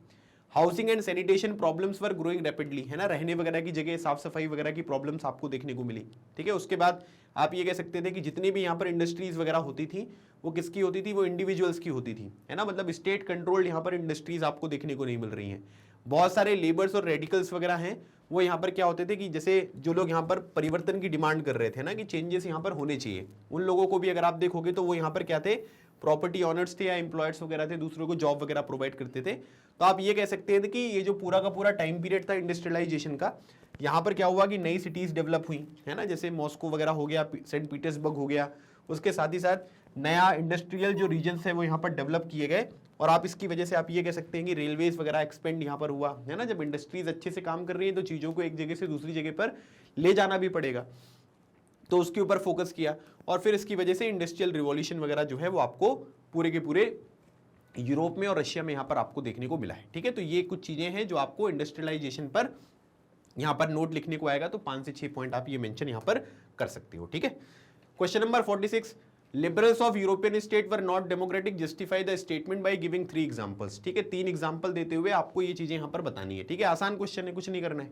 [SPEAKER 1] Housing and sanitation problems were growing rapidly, है ना, रहने वगैरह की जगह साफ सफाई वगैरह की प्रॉब्लम्स आपको देखने को मिली, ठीक है। उसके बाद आप ये कह सकते थे कि जितनी भी यहाँ पर इंडस्ट्रीज वगैरह होती थी वो किसकी होती थी, वो इंडिविजुअल्स की होती थी, है ना। मतलब स्टेट कंट्रोल्ड यहाँ पर इंडस्ट्रीज आपको देखने को नहीं मिल रही हैं। बहुत सारे लेबर्स और रेडिकल्स वगैरह हैं वो यहाँ पर क्या होते थे कि जैसे जो लोग यहाँ पर परिवर्तन की डिमांड कर रहे थे ना कि चेंजेस यहाँ पर होने चाहिए, उन लोगों को भी अगर आप देखोगे तो वो यहाँ पर क्या थे, प्रॉपर्टी ऑनर्स थे या एम्प्लॉयर्स वगैरह थे, दूसरों को जॉब वगैरह प्रोवाइड करते थे। तो आप ये कह सकते हैं कि ये जो पूरा का पूरा टाइम पीरियड था इंडस्ट्रियलाइजेशन का, यहाँ पर क्या हुआ कि नई सिटीज डेवलप हुई, है ना, जैसे मॉस्को वगैरह हो गया, सेंट पीटर्सबर्ग हो गया। उसके साथ ही साथ नया इंडस्ट्रियल जो रीजन्स है वो यहाँ पर डेवलप किए गए और आप इसकी वजह से आप ये कह सकते हैं कि रेलवेज वगैरह एक्सपेंड यहाँ पर हुआ, है ना। जब इंडस्ट्रीज अच्छे से काम कर रही है तो चीज़ों को एक जगह से दूसरी जगह पर ले जाना भी पड़ेगा, तो उसके ऊपर फोकस किया और फिर इसकी वजह से इंडस्ट्रियल रिवॉल्यूशन वगैरह जो है वो आपको पूरे के पूरे यूरोप में और रशिया में यहाँ पर आपको देखने को मिला है, ठीक है। तो ये कुछ चीज़ें हैं जो आपको इंडस्ट्रियलाइजेशन पर यहाँ पर नोट लिखने को आएगा, तो 5 से 6 पॉइंट आप ये मेंशन यहाँ पर कर सकते हो, ठीक है। Question number 46, liberals of European state were not democratic, justify the statement by giving 3 examples, ठीक है। 3 एग्जांपल देते हुए आपको ये चीजें यहाँ पर बतानी है, ठीक है। आसान क्वेश्चन है, कुछ नहीं करना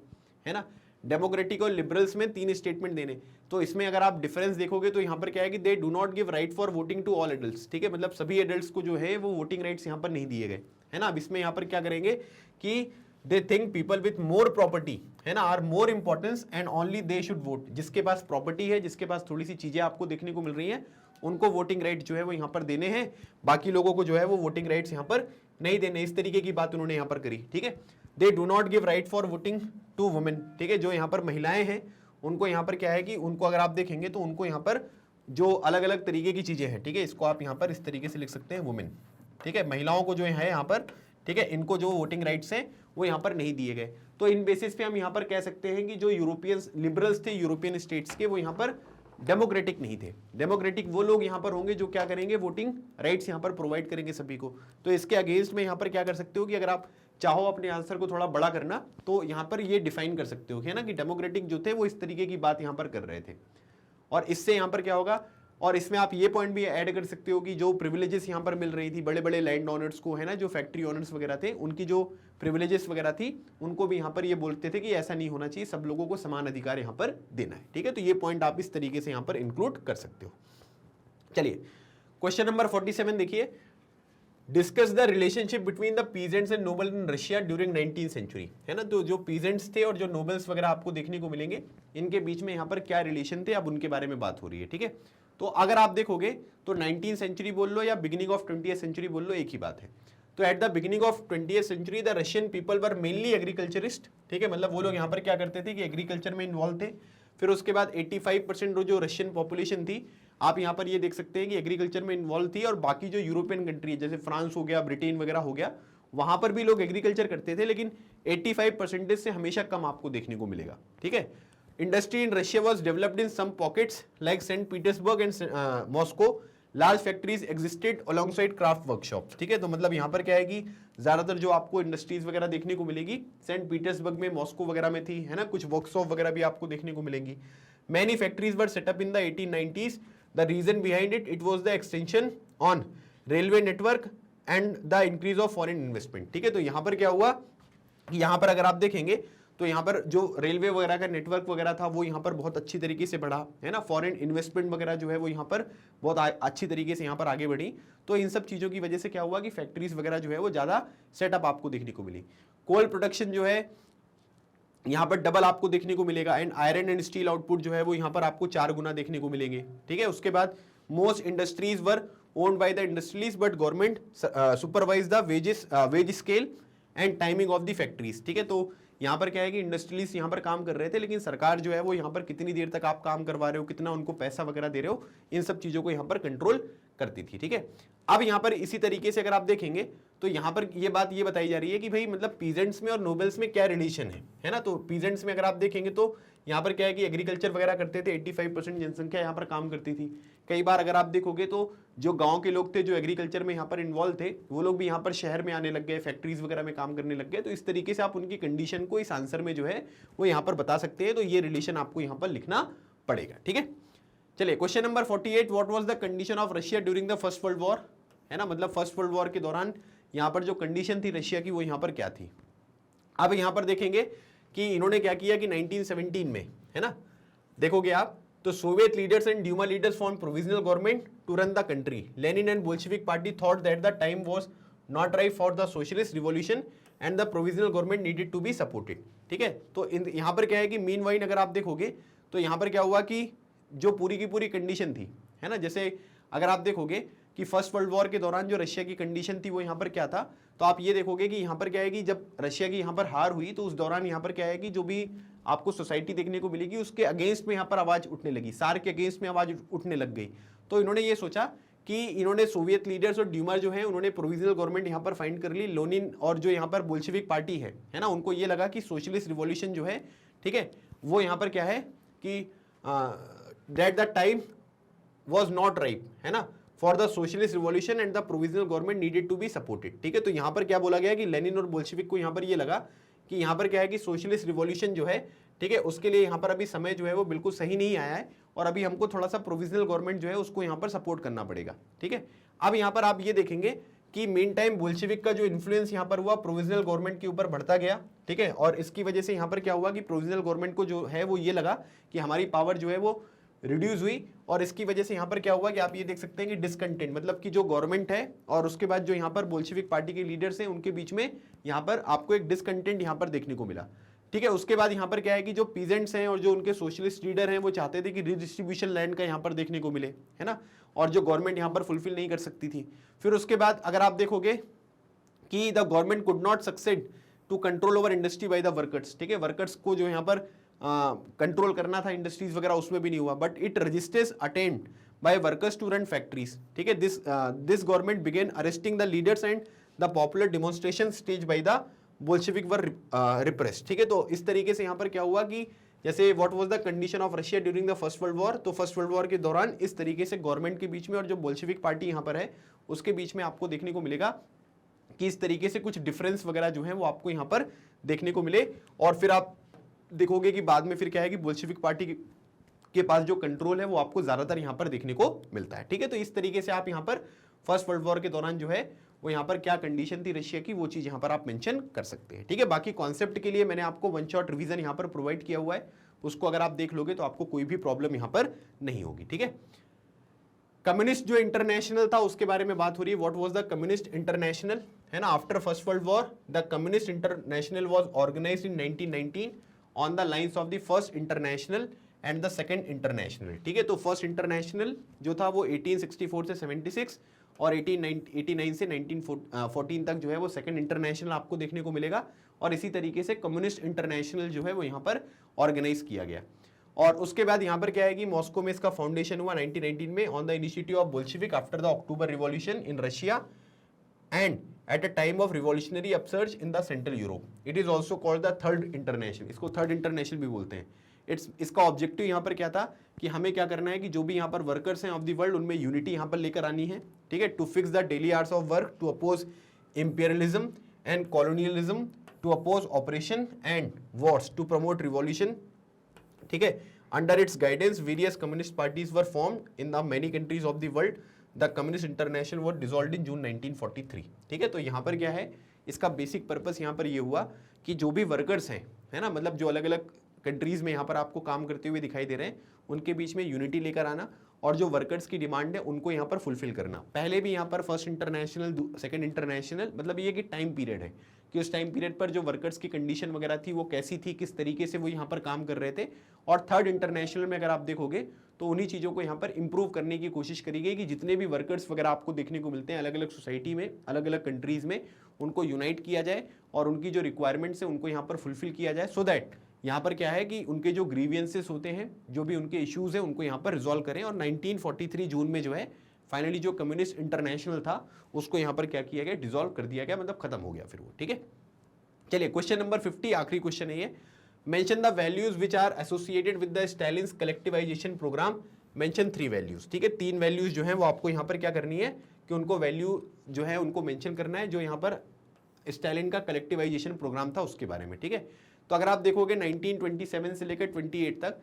[SPEAKER 1] है ना। डेमोक्रेटिक और लिबरल्स में 3 स्टेटमेंट देने, तो इसमें अगर आप डिफरेंस देखोगे तो यहाँ पर क्या है कि they do not give right for voting to all adults, ठीक है। मतलब सभी एडल्ट्स को जो है वो वोटिंग राइट्स यहाँ पर नहीं दिए गए, है ना। अब इसमें यहाँ पर क्या करेंगे कि they think people with more property, है ना, are more importance and only they should vote. जिसके पास प्रॉपर्टी है, जिसके पास थोड़ी सी चीजें आपको देखने को मिल रही हैं, उनको वोटिंग राइट जो है वो यहाँ पर देने हैं, बाकी लोगों को जो है वो वोटिंग राइट्स यहाँ पर नहीं देने। इस तरीके की बात उन्होंने यहाँ पर करी, ठीक है। They do not give right for voting to women, ठीक है। जो यहाँ पर महिलाएं हैं उनको यहाँ पर क्या है कि उनको अगर आप देखेंगे तो उनको यहाँ पर जो अलग अलग तरीके की चीजें हैं, ठीक है, इसको आप यहाँ पर इस तरीके से लिख सकते हैं वुमेन, ठीक है। महिलाओं को जो है यहाँ पर, ठीक है, इनको जो वोटिंग राइट्स हैं वो यहाँ पर नहीं दिए गए। तो इन बेसिस पे हम यहाँ पर कह सकते हैं कि जो यूरोपियन लिबरल्स थे यूरोपियन स्टेट्स के, वो यहाँ पर डेमोक्रेटिक नहीं थे। डेमोक्रेटिक वो लोग यहाँ पर होंगे जो क्या करेंगे, वोटिंग राइट्स यहाँ पर प्रोवाइड करेंगे सभी को। तो इसके अगेंस्ट में यहाँ पर क्या कर सकते हो कि अगर आप चाहो अपने आंसर को थोड़ा बड़ा करना तो यहाँ पर ये डिफाइन कर सकते हो, है ना, कि डेमोक्रेटिक जो थे वो इस तरीके की बात यहाँ पर कर रहे थे। और इससे यहाँ पर क्या होगा, और इसमें आप ये पॉइंट भी ऐड कर सकते हो कि जो प्रिविलेजेस यहाँ पर मिल रही थी बड़े बड़े लैंड ओनर्स को, है ना, जो फैक्ट्री ओनर्स वगैरह थे, उनकी जो प्रिविलेजेस वगैरह थी उनको भी यहाँ पर ये बोलते थे कि ऐसा नहीं होना चाहिए, सब लोगों को समान अधिकार यहाँ पर देना है, ठीक है। तो ये पॉइंट आप इस तरीके से यहाँ पर इंक्लूड कर सकते हो। चलिए क्वेश्चन नंबर 47 देखिए, discuss the relationship between the peasants and noble in Russia during 19th century, है ना। तो जो पीजेंट्स थे और जो नोबल्स वगैरह आपको देखने को मिलेंगे, इनके बीच में यहाँ पर क्या रिलेशन थे, अब उनके बारे में बात हो रही है, ठीक है। तो अगर आप देखोगे तो 19th सेंचुरी बोल लो या बिगिनिंग ऑफ 20th सेंचुरी बोल लो, एक ही बात है। तो at the beginning of 20th century the Russian people were mainly agriculturist, ठीक है। मतलब वो लोग यहाँ पर क्या करते थे कि एग्रीकल्चर में इन्वॉल्व थे। फिर उसके बाद 85% जो रशियन पॉपुलेशन थी, आप यहाँ पर ये देख सकते हैं कि एग्रीकल्चर में इन्वॉल्व थी। और बाकी जो यूरोपियन कंट्री है जैसे फ्रांस हो गया, ब्रिटेन वगैरह हो गया, वहां पर भी लोग एग्रीकल्चर करते थे, लेकिन 85% से हमेशा कम आपको देखने को मिलेगा, ठीक है। Industry in Russia was developed in some pockets like Saint Petersburg and Moscow, large factories existed alongside craft workshops, ठीक है। तो मतलब यहाँ पर क्या है कि ज्यादातर जो आपको इंडस्ट्रीज वगैरह देखने को मिलेगी सेंट पीटर्सबर्ग में, मॉस्को वगैरह में थी, है ना। कुछ वर्कशॉप वगैरह भी आपको देखने को मिलेंगी। Many factories were set up in the 1890s। The reason behind it was the extension on railway network and the increase of foreign investment, ठीक है। तो यहाँ पर क्या हुआ कि यहाँ पर अगर आप देखेंगे तो यहाँ पर जो रेलवे वगैरह का नेटवर्क वगैरह था वो यहाँ पर बहुत अच्छी तरीके से बढ़ा, है ना। फॉरेन इन्वेस्टमेंट वगैरह जो है वो यहाँ पर बहुत अच्छी तरीके से यहाँ पर आगे बढ़ी। तो इन सब चीज़ों की वजह से क्या हुआ कि फैक्ट्रीज वगैरह जो है वो ज़्यादा सेटअप आपको देखने को मिली। कोल प्रोडक्शन जो है यहाँ पर डबल आपको देखने को मिलेगा, and iron and steel output जो है वो यहाँ पर आपको 4 गुना देखने को मिलेंगे, ठीक है। उसके बाद most industries were owned by the industries but government supervise the ways scale and timing of the factories, ठीक है। तो यहाँ पर क्या है कि इंडस्ट्रीज यहाँ पर काम कर रहे थे, लेकिन सरकार जो है वो यहाँ पर कितनी देर तक आप काम करवा रहे हो, कितना उनको पैसा वगैरह दे रहे हो, इन सब चीज़ों को यहाँ पर कंट्रोल करती थी, ठीक है। अब यहाँ पर इसी तरीके से अगर आप देखेंगे तो यहाँ पर ये बात ये बताई जा रही है कि भाई मतलब पीजेंट्स में और नोबल्स में क्या रिलेशन है ना। तो पीजेंट्स में अगर आप देखेंगे तो यहाँ पर क्या है कि एग्रीकल्चर वगैरह करते थे, 85% जनसंख्या यहाँ पर काम करती थी। कई बार अगर आप देखोगे तो जो गांव के लोग थे जो एग्रीकल्चर में यहाँ पर इन्वॉल्व थे, वो लोग भी यहाँ पर शहर में आने लग गए, फैक्ट्रीज वगैरह में काम करने लग गए। तो इस तरीके से आप उनकी कंडीशन को इस आंसर में जो है वो यहाँ पर बता सकते हैं। तो ये रिलेशन आपको यहाँ पर लिखना पड़ेगा, ठीक है। चलिए question number 48, what was the condition of Russia during the first world war, है ना। मतलब फर्स्ट वर्ल्ड वॉर के दौरान यहाँ पर जो कंडीशन थी रशिया की वो यहाँ पर क्या थी। अब यहाँ पर देखेंगे कि इन्होंने क्या किया कि 1917 में, है ना, देखोगे आप तो Soviet leaders and Duma leaders form provisional government to run the country. Lenin and Bolshevik party thought that the time was not right for the socialist revolution and the provisional government needed to be supported, ठीक है। तो यहाँ पर क्या है कि meanwhile अगर आप देखोगे तो यहाँ पर क्या हुआ कि जो पूरी की पूरी कंडीशन थी, है ना, जैसे अगर आप देखोगे कि फर्स्ट वर्ल्ड वॉर के दौरान जो रशिया की कंडीशन थी वो यहाँ पर क्या था, तो आप ये देखोगे कि यहाँ पर क्या है कि जब रशिया की यहाँ पर हार हुई तो उस दौरान यहाँ पर क्या है कि जो भी आपको सोसाइटी देखने को मिलेगी उसके अगेंस्ट में यहाँ पर आवाज उठने लगी, सार के अगेंस्ट में आवाज उठने लग गई। तो इन्होंने ये सोचा कि इन्होंने सोवियत लीडर्स और ड्यूमा जो है उन्होंने प्रोविजनल गवर्नमेंट यहाँ पर फाइंड कर ली। लेनिन और जो यहाँ पर बोल्शेविक पार्टी है ना, उनको ये लगा कि सोशलिस्ट रिवॉल्यूशन जो है, ठीक है, वो यहाँ पर क्या है कि that the time was not right, है ना, for the socialist revolution and the provisional government needed to be supported, ठीक है। तो यहाँ पर क्या बोला गया कि लेनिन और बोल्शेविक को यहाँ पर ये लगा कि यहाँ पर क्या है कि सोशलिस्ट रिवॉल्यूशन जो है, ठीक है, उसके लिए यहाँ पर अभी समय जो है वो बिल्कुल सही नहीं आया है और अभी हमको थोड़ा सा प्रोविजनल गवर्नमेंट जो है उसको यहाँ पर सपोर्ट करना पड़ेगा, ठीक है। अब यहाँ पर आप ये देखेंगे कि मेन टाइम बोल्शेविक का जो इन्फ्लुएंस यहाँ पर हुआ प्रोविजनल गवर्नमेंट के ऊपर बढ़ता गया, ठीक है। और इसकी वजह से यहाँ पर क्या हुआ कि प्रोविजनल गवर्नमेंट को जो है वो ये लगा कि हमारी पावर जो है वो रिड्यूस हुई और इसकी वजह से यहाँ पर क्या हुआ कि आप ये देख सकते हैं कि डिसकंटेंट, मतलब कि जो गवर्नमेंट है और उसके बाद जो यहाँ पर बोल्शेविक पार्टी के लीडर्स हैं उनके बीच में यहाँ पर आपको एक डिसकंटेंट यहाँ पर देखने को मिला, ठीक है। उसके बाद यहाँ पर क्या है कि जो पीजेंट्स हैं और जो उनके सोशलिस्ट लीडर हैं वो चाहते थे कि रिडिस्ट्रीब्यूशन लैंड का यहाँ पर देखने को मिले, है ना, और जो गवर्नमेंट यहाँ पर फुलफिल नहीं कर सकती थी। फिर उसके बाद अगर आप देखोगे कि the government could not succeed to control over industry by the workers, ठीक है, वर्कर्स को जो यहाँ पर कंट्रोल करना था इंडस्ट्रीज वगैरह उसमें भी नहीं हुआ, but it registers attempt by workers to run factories, ठीक है। This government began arresting the leaders and the popular demonstration stage by the Bolshevik were repressed, ठीक है। तो इस तरीके से यहाँ पर क्या हुआ कि जैसे what was the condition of Russia during the first world war, तो फर्स्ट वर्ल्ड वॉर के दौरान इस तरीके से गवर्नमेंट के बीच में और जो बोल्शेविक पार्टी यहाँ पर है उसके बीच में आपको देखने को मिलेगा कि इस तरीके से कुछ डिफरेंस वगैरह जो है वो आपको यहाँ पर देखने को मिले। और फिर आप देखोगे कि बाद में फिर क्या है कि बोल्शेविक पार्टी के पास जो कंट्रोल है वो आपको ज्यादातर यहाँ पर देखने को मिलता है, ठीक है। तो इस तरीके से आप यहाँ पर फर्स्ट वर्ल्ड वॉर के दौरान जो है वो यहाँ पर क्या कंडीशन थी रशिया की वो चीज यहाँ पर आप मेंशन कर सकते हैं, ठीक है। बाकी कॉन्सेप्ट के लिए मैंने आपको वन शॉट रिवीजन यहाँ पर प्रोवाइड किया हुआ है, उसको अगर आप देख लोगे तो आपको कोई भी प्रॉब्लम यहाँ पर नहीं होगी, ठीक है। कम्युनिस्ट जो इंटरनेशनल था उसके बारे में बात हो रही है। What was the communist international, है ना, after first world war the communist international was organised इन 1919 on the lines of the first international and the second international, ठीक है। तो फर्स्ट इंटरनेशनल जो था वो 1864 से 76 और 1889 से 1914 तक जो है वो सेकंड इंटरनेशनल आपको देखने को मिलेगा। और इसी तरीके से कम्युनिस्ट इंटरनेशनल जो है वो यहाँ पर ऑर्गेनाइज किया गया। और उसके बाद यहाँ पर क्या है कि मॉस्को में इसका फाउंडेशन हुआ 1919 में on the initiative of Bolshevik after the October revolution in Russia and at a time of revolutionary upsurge in the central Europe. It is also called the third international, इसको third international भी बोलते हैं। इसका objective यहाँ पर क्या था कि हमें क्या करना है कि जो भी यहाँ पर वर्कर्स हैं ऑफ द वर्ल्ड उनमें यूनिटी यहाँ पर लेकर आनी है, ठीक है, to fix the daily hours of work, to oppose imperialism and colonialism, to oppose operation and wars, to promote revolution, ठीक है। Under its guidance various communist parties were formed in the many countries of the world. The communist international was dissolved in June 1943, ठीक है। तो यहाँ पर क्या है इसका बेसिक पर्पस यहाँ पर ये हुआ कि जो भी वर्कर्स हैं, है ना, मतलब जो अलग अलग कंट्रीज में यहाँ पर आपको काम करते हुए दिखाई दे रहे हैं, उनके बीच में यूनिटी लेकर आना और जो वर्कर्स की डिमांड है उनको यहाँ पर फुलफिल करना। पहले भी यहाँ पर फर्स्ट इंटरनेशनल, सेकंड इंटरनेशनल, मतलब ये कि टाइम पीरियड है कि उस टाइम पीरियड पर जो वर्कर्स की कंडीशन वगैरह थी वो कैसी थी, किस तरीके से वो यहाँ पर काम कर रहे थे। और थर्ड इंटरनेशनल में अगर आप देखोगे तो उन्हीं चीज़ों को यहाँ पर इंप्रूव करने की कोशिश करी गई कि जितने भी वर्कर्स वगैरह आपको देखने को मिलते हैं अलग अलग सोसाइटी में, अलग अलग कंट्रीज़ में, उनको यूनाइट किया जाए और उनकी जो रिक्वायरमेंट्स है उनको यहाँ पर फुलफिल किया जाए, सो दैट यहाँ पर क्या है कि उनके जो ग्रीवियंसेस होते हैं, जो भी उनके इश्यूज़ हैं, उनको यहाँ पर रिजॉल्व करें। और 1943 जून में जो है फाइनली जो कम्युनिस्ट इंटरनेशनल था उसको यहाँ पर क्या किया गया, डिसॉल्व कर दिया गया, मतलब खत्म हो गया फिर वो। ठीक है, चलिए क्वेश्चन नंबर 50, आखिरी क्वेश्चन है ये। Mention the values which are associated with the Stalin's collectivisation programme, mention 3 values. ठीक है, 3 वैल्यूज जो है वो आपको यहाँ पर क्या करनी है कि उनको वैल्यू जो है उनको मेंशन करना है जो यहाँ पर स्टालिन का कलेक्टिवाइजेशन प्रोग्राम था उसके बारे में। ठीक है, तो अगर आप देखोगे 1927 से लेकर 28 तक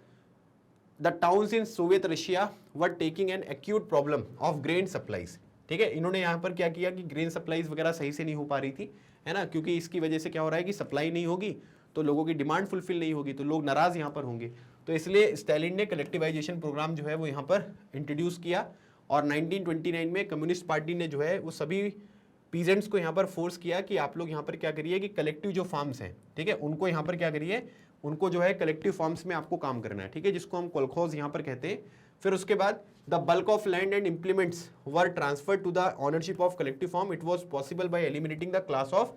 [SPEAKER 1] the towns in Soviet Russia were taking an acute problem of grain supplies. ठीक है, इन्होंने यहाँ पर क्या किया कि ग्रेन सप्लाईज वगैरह सही से नहीं हो पा रही थी, है ना, क्योंकि इसकी वजह से क्या हो रहा है कि सप्लाई नहीं होगी तो लोगों की डिमांड फुलफिल नहीं होगी तो लोग नाराज यहाँ पर होंगे। तो इसलिए स्टालिन ने कलेक्टिवाइजेशन प्रोग्राम जो है वो यहाँ पर इंट्रोड्यूस किया और 1929 में कम्युनिस्ट पार्टी ने जो है वो सभी पीजेंट्स को यहाँ पर फोर्स किया कि आप लोग यहाँ पर क्या करिए कि कलेक्टिव जो फार्म्स हैं, ठीक है, उनको यहाँ पर क्या करिए, उनको जो है कलेक्टिव फार्म्स में आपको काम करना है। ठीक है, जिसको हम कोलखोज यहाँ पर कहते हैं। फिर उसके बाद the bulk of land and implements were transfer to the ownership of collective farm. It was possible by eliminating the class of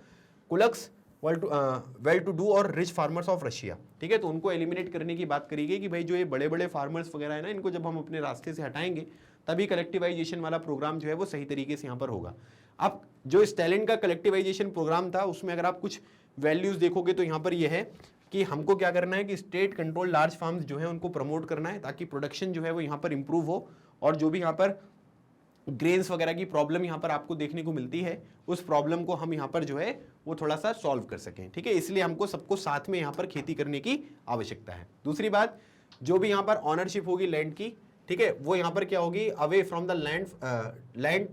[SPEAKER 1] kulaks, well to do और रिच फार्मर्स ऑफ रशिया। ठीक है, तो उनको एलिमिनेट करने की बात करी गई कि भाई जो ये बड़े बड़े फार्मर्स वगैरह है ना, इनको जब हम अपने रास्ते से हटाएंगे तभी कलेक्टिवाइजेशन वाला प्रोग्राम जो है वो सही तरीके से यहाँ पर होगा। अब जो स्टालिन का कलेक्टिवाइजेशन प्रोग्राम था उसमें अगर आप कुछ वैल्यूज देखोगे तो यहाँ पर यह है कि हमको क्या करना है कि स्टेट कंट्रोल लार्ज फार्म्स जो है उनको प्रमोट करना है ताकि प्रोडक्शन जो है वो यहाँ पर इंप्रूव हो और जो भी यहाँ पर ग्रेन्स वगैरह की प्रॉब्लम यहाँ पर आपको देखने को मिलती है उस प्रॉब्लम को हम यहाँ पर जो है वो थोड़ा सा सॉल्व कर सकें। ठीक है, इसलिए हमको सबको साथ में यहाँ पर खेती करने की आवश्यकता है। दूसरी बात, जो भी यहाँ पर ऑनरशिप होगी लैंड की, ठीक है, वो यहाँ पर क्या होगी, away from the land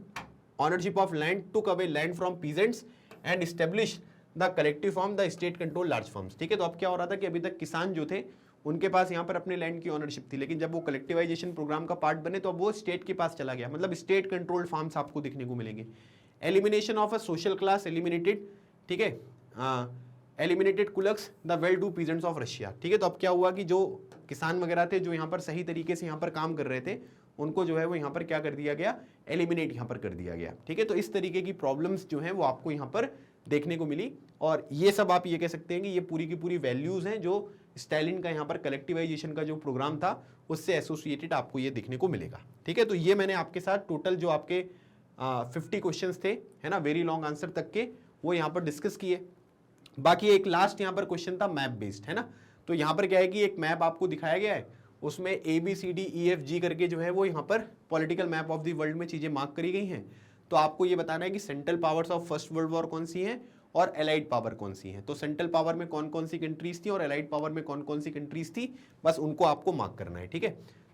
[SPEAKER 1] ownership of land took away land from peasants and establish the collective form the state control large forms. ठीक है, तो अब क्या हो रहा था कि अभी तक किसान जो थे उनके पास यहाँ पर अपने लैंड की ओनरशिप थी, लेकिन जब वो कलेक्टिवाइजेशन प्रोग्राम का पार्ट बने तो अब वो स्टेट के पास चला गया, मतलब स्टेट कंट्रोल्ड फार्म्स आपको देखने को मिलेंगे। Elimination of a social class eliminated, ठीक है, eliminated kulaks the well do peasants of Russia. ठीक है, तो अब क्या हुआ कि जो किसान वगैरह थे जो यहाँ पर सही तरीके से यहाँ पर काम कर रहे थे उनको जो है वो यहाँ पर क्या कर दिया गया, एलिमिनेट यहाँ पर कर दिया गया। ठीक है, तो इस तरीके की प्रॉब्लम्स जो हैं वो आपको यहाँ पर देखने को मिली और ये सब आप ये कह सकते हैं कि ये पूरी की पूरी वैल्यूज हैं जो स्टालिन का यहाँ पर कलेक्टिवाइजेशन का जो प्रोग्राम था उससे एसोसिएटेड आपको ये देखने को मिलेगा। ठीक है, तो ये मैंने आपके साथ टोटल जो आपके 50 क्वेश्चंस थे, है ना, वेरी लॉन्ग आंसर तक के, वो यहाँ पर डिस्कस किए। बाकी एक लास्ट यहाँ पर क्वेश्चन था मैप बेस्ड, है ना, तो यहाँ पर क्या है कि एक मैप आपको दिखाया गया है, उसमें ABCDEFG करके जो है वो यहाँ पर political map of the world में चीज़ें मार्क करी गई हैं। तो आपको ये बताना है कि central powers of first world war कौन सी हैं और एलाइड पावर कौन सी हैं। तो सेंट्रल पावर में कौन कौन सी कंट्रीज थी और एलाइड पावर में कौन कौन सी कंट्रीज थी, बस उनको आपको मार्क करना है। ठीक है,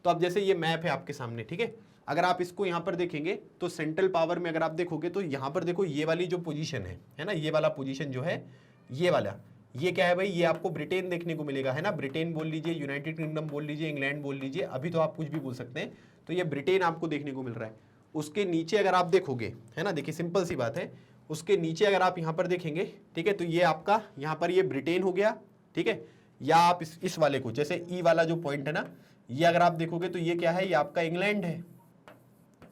[SPEAKER 1] तो अब जैसे ये मैप है आपके सामने, ठीक है, अगर आप इसको यहाँ पर देखेंगे तो सेंट्रल पावर में अगर आप देखोगे तो यहाँ पर देखो ये वाली जो पोजीशन है ना, ये वाला पोजीशन जो है, ये वाला, ये क्या है भाई, ये आपको ब्रिटेन देखने को मिलेगा, है ना, ब्रिटेन बोल लीजिए, यूनाइटेड किंगडम बोल लीजिए, इंग्लैंड बोल लीजिए, अभी तो आप कुछ भी बोल सकते हैं, तो ये ब्रिटेन आपको देखने को मिल रहा है। उसके नीचे अगर आप देखोगे, है ना, देखिए सिंपल सी बात है, उसके नीचे अगर आप यहाँ पर देखेंगे, ठीक है, तो ये आपका यहाँ पर ये ब्रिटेन हो गया। ठीक है, या आप इस वाले को, जैसे ई वाला जो पॉइंट है ना, ये अगर आप देखोगे तो ये क्या है, ये आपका इंग्लैंड है।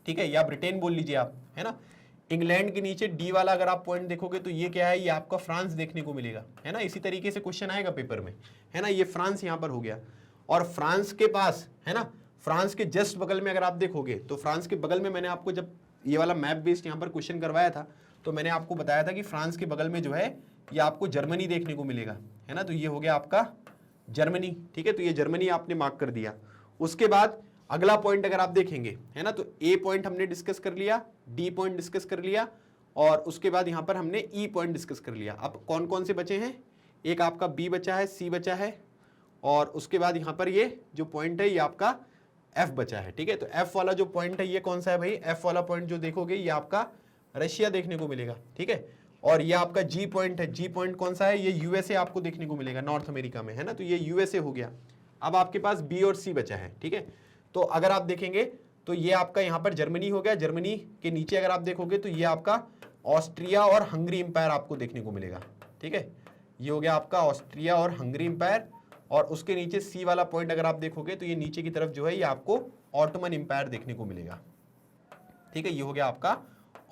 [SPEAKER 1] ठीक है, या ब्रिटेन बोल लीजिए आप, है ना। इंग्लैंड के नीचे डी वाला अगर आप पॉइंट देखोगे तो ये क्या है, ये आपका फ्रांस देखने को मिलेगा, है ना। इसी तरीके से क्वेश्चन आएगा पेपर में, है ना, ये फ्रांस यहाँ पर हो गया। और फ्रांस के पास, है ना, फ्रांस के जस्ट बगल में अगर आप देखोगे तो फ्रांस के बगल में, मैंने आपको जब ये वाला मैप बेस्ड यहाँ पर क्वेश्चन करवाया था तो मैंने आपको बताया था कि फ्रांस के बगल में जो है ये आपको जर्मनी देखने को मिलेगा, है ना। तो ये हो गया आपका जर्मनी। ठीक है, तो ये जर्मनी आपने मार्क कर दिया। उसके बाद अगला पॉइंट अगर आप देखेंगे, है ना, तो ए पॉइंट हमने डिस्कस कर लिया, डी पॉइंट डिस्कस कर लिया और उसके बाद यहाँ पर हमने ई पॉइंट डिस्कस कर लिया। अब कौन कौन से बचे हैं, एक आपका बी बचा है, सी बचा है और उसके बाद यहाँ पर ये जो पॉइंट है ये आपका एफ बचा है। ठीक है, तो एफ वाला जो पॉइंट है ये कौन सा है भाई, एफ वाला पॉइंट जो देखोगे ये आपका रशिया देखने को मिलेगा। ठीक है, और ये आपका जी पॉइंट है। जी पॉइंट कौन सा है? ये यूएसए आपको देखने को मिलेगा, नॉर्थ अमेरिका में है ना, तो ये यूएसए हो गया। अब आपके पास बी और सी बचा है, ठीक है। तो अगर आप देखेंगे तो ये आपका यहां पर जर्मनी हो गया। जर्मनी के नीचे अगर आप देखोगे तो ये आपका ऑस्ट्रिया और हंगरी एम्पायर आपको देखने को मिलेगा, ठीक है। ये हो गया आपका ऑस्ट्रिया और हंगरी एम्पायर, और उसके नीचे सी वाला पॉइंट अगर आप देखोगे तो ये नीचे की तरफ जो है ये आपको ऑटोमन एम्पायर देखने को मिलेगा, ठीक है। ये हो गया आपका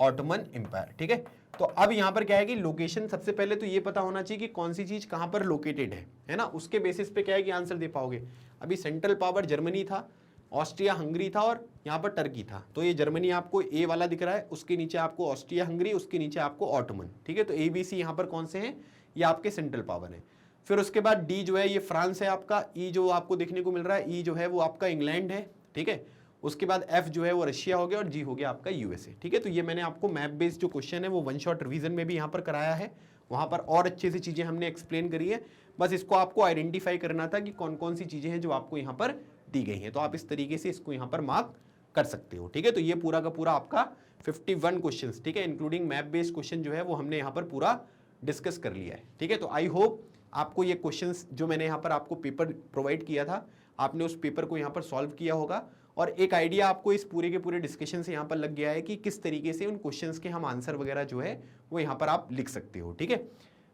[SPEAKER 1] ऑटोमन एम्पायर, ठीक है। तो अब यहां पर क्या है कि लोकेशन, सबसे पहले तो ये पता होना चाहिए कि कौन सी चीज कहां पर लोकेटेड है ना, उसके बेसिस पे क्या है कि आंसर दे पाओगे। अभी सेंट्रल पावर जर्मनी था, ऑस्ट्रिया हंगरी था और यहाँ पर टर्की था। तो ये जर्मनी आपको ए वाला दिख रहा है, उसके नीचे आपको ऑस्ट्रिया हंगरी, उसके नीचे आपको ऑटोमन, ठीक है। तो ए बी सी यहाँ पर कौन से हैं? ये आपके सेंट्रल पावर है। फिर उसके बाद डी जो है ये फ्रांस है आपका, ई जो आपको देखने को मिल रहा है, ई जो है वो आपका इंग्लैंड है, ठीक है। उसके बाद एफ जो है वो रशिया हो गया, और जी हो गया आपका यूएसए, ठीक है। तो ये मैंने आपको मैप बेस्ड जो क्वेश्चन है वो वन शॉट रिवीजन में भी यहाँ पर कराया है, वहाँ पर और अच्छे से चीज़ें हमने एक्सप्लेन करी है। बस इसको आपको आइडेंटिफाई करना था कि कौन कौन सी चीज़ें हैं जो आपको यहाँ पर दी गई हैं, तो आप इस तरीके से इसको यहाँ पर मार्क कर सकते हो, ठीक है। तो ये पूरा का पूरा आपका 51 क्वेश्चंस, ठीक है, इंक्लूडिंग मैप बेस्ड क्वेश्चन जो है वो हमने यहाँ पर पूरा डिस्कस कर लिया है, ठीक है। तो आई होप आपको ये क्वेश्चंस जो मैंने यहाँ पर आपको पेपर प्रोवाइड किया था, आपने उस पेपर को यहाँ पर सॉल्व किया होगा, और एक आइडिया आपको इस पूरे के पूरे डिस्कशन से यहाँ पर लग गया है कि किस तरीके से उन क्वेश्चंस के हम आंसर वगैरह जो है वो यहाँ पर आप लिख सकते हो, ठीक है।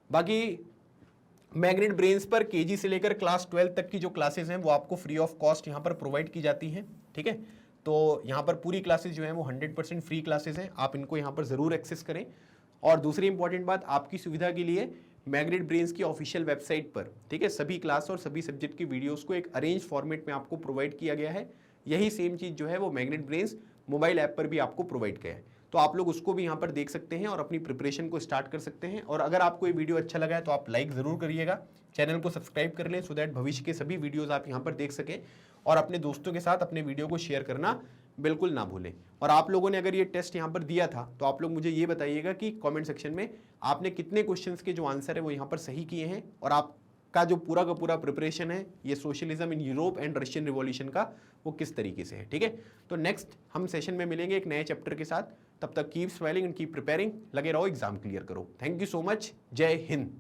[SPEAKER 1] बाकी मैग्नेट ब्रेन्स पर केजी से लेकर क्लास 12 तक की जो क्लासेस हैं वो आपको फ्री ऑफ कॉस्ट यहाँ पर प्रोवाइड की जाती हैं, ठीक है। तो यहाँ पर पूरी क्लासेस जो हैं वो 100% फ्री क्लासेस हैं, आप इनको यहाँ पर ज़रूर एक्सेस करें। और दूसरी इंपॉर्टेंट बात, आपकी सुविधा के लिए मैग्नेट ब्रेन्स की ऑफिशियल वेबसाइट पर, ठीक है, सभी क्लास और सभी सब्जेक्ट की वीडियोज़ को एक अरेंज फॉर्मेट में आपको प्रोवाइड किया गया है। यही सेम चीज़ जो है वो मैग्नेट ब्रेन्स मोबाइल ऐप पर भी आपको प्रोवाइड किया है, तो आप लोग उसको भी यहाँ पर देख सकते हैं और अपनी प्रिपरेशन को स्टार्ट कर सकते हैं। और अगर आपको ये वीडियो अच्छा लगा है तो आप लाइक ज़रूर करिएगा, चैनल को सब्सक्राइब कर लें, सो दैट भविष्य के सभी वीडियोज़ आप यहाँ पर देख सकें, और अपने दोस्तों के साथ अपने वीडियो को शेयर करना बिल्कुल ना भूलें। और आप लोगों ने अगर ये टेस्ट यहाँ पर दिया था तो आप लोग मुझे ये बताइएगा कि कमेंट सेक्शन में आपने कितने क्वेश्चंस के जो आंसर है वो यहाँ पर सही किए हैं, और आपका जो पूरा का पूरा प्रिपरेशन है ये socialism in Europe and Russian revolution का वो किस तरीके से है, ठीक है। तो नेक्स्ट हम सेशन में मिलेंगे एक नए चैप्टर के साथ, तब तक keep smiling and keep preparing, लगे रहो, एग्जाम क्लियर करो। थैंक यू सो मच, जय हिंद।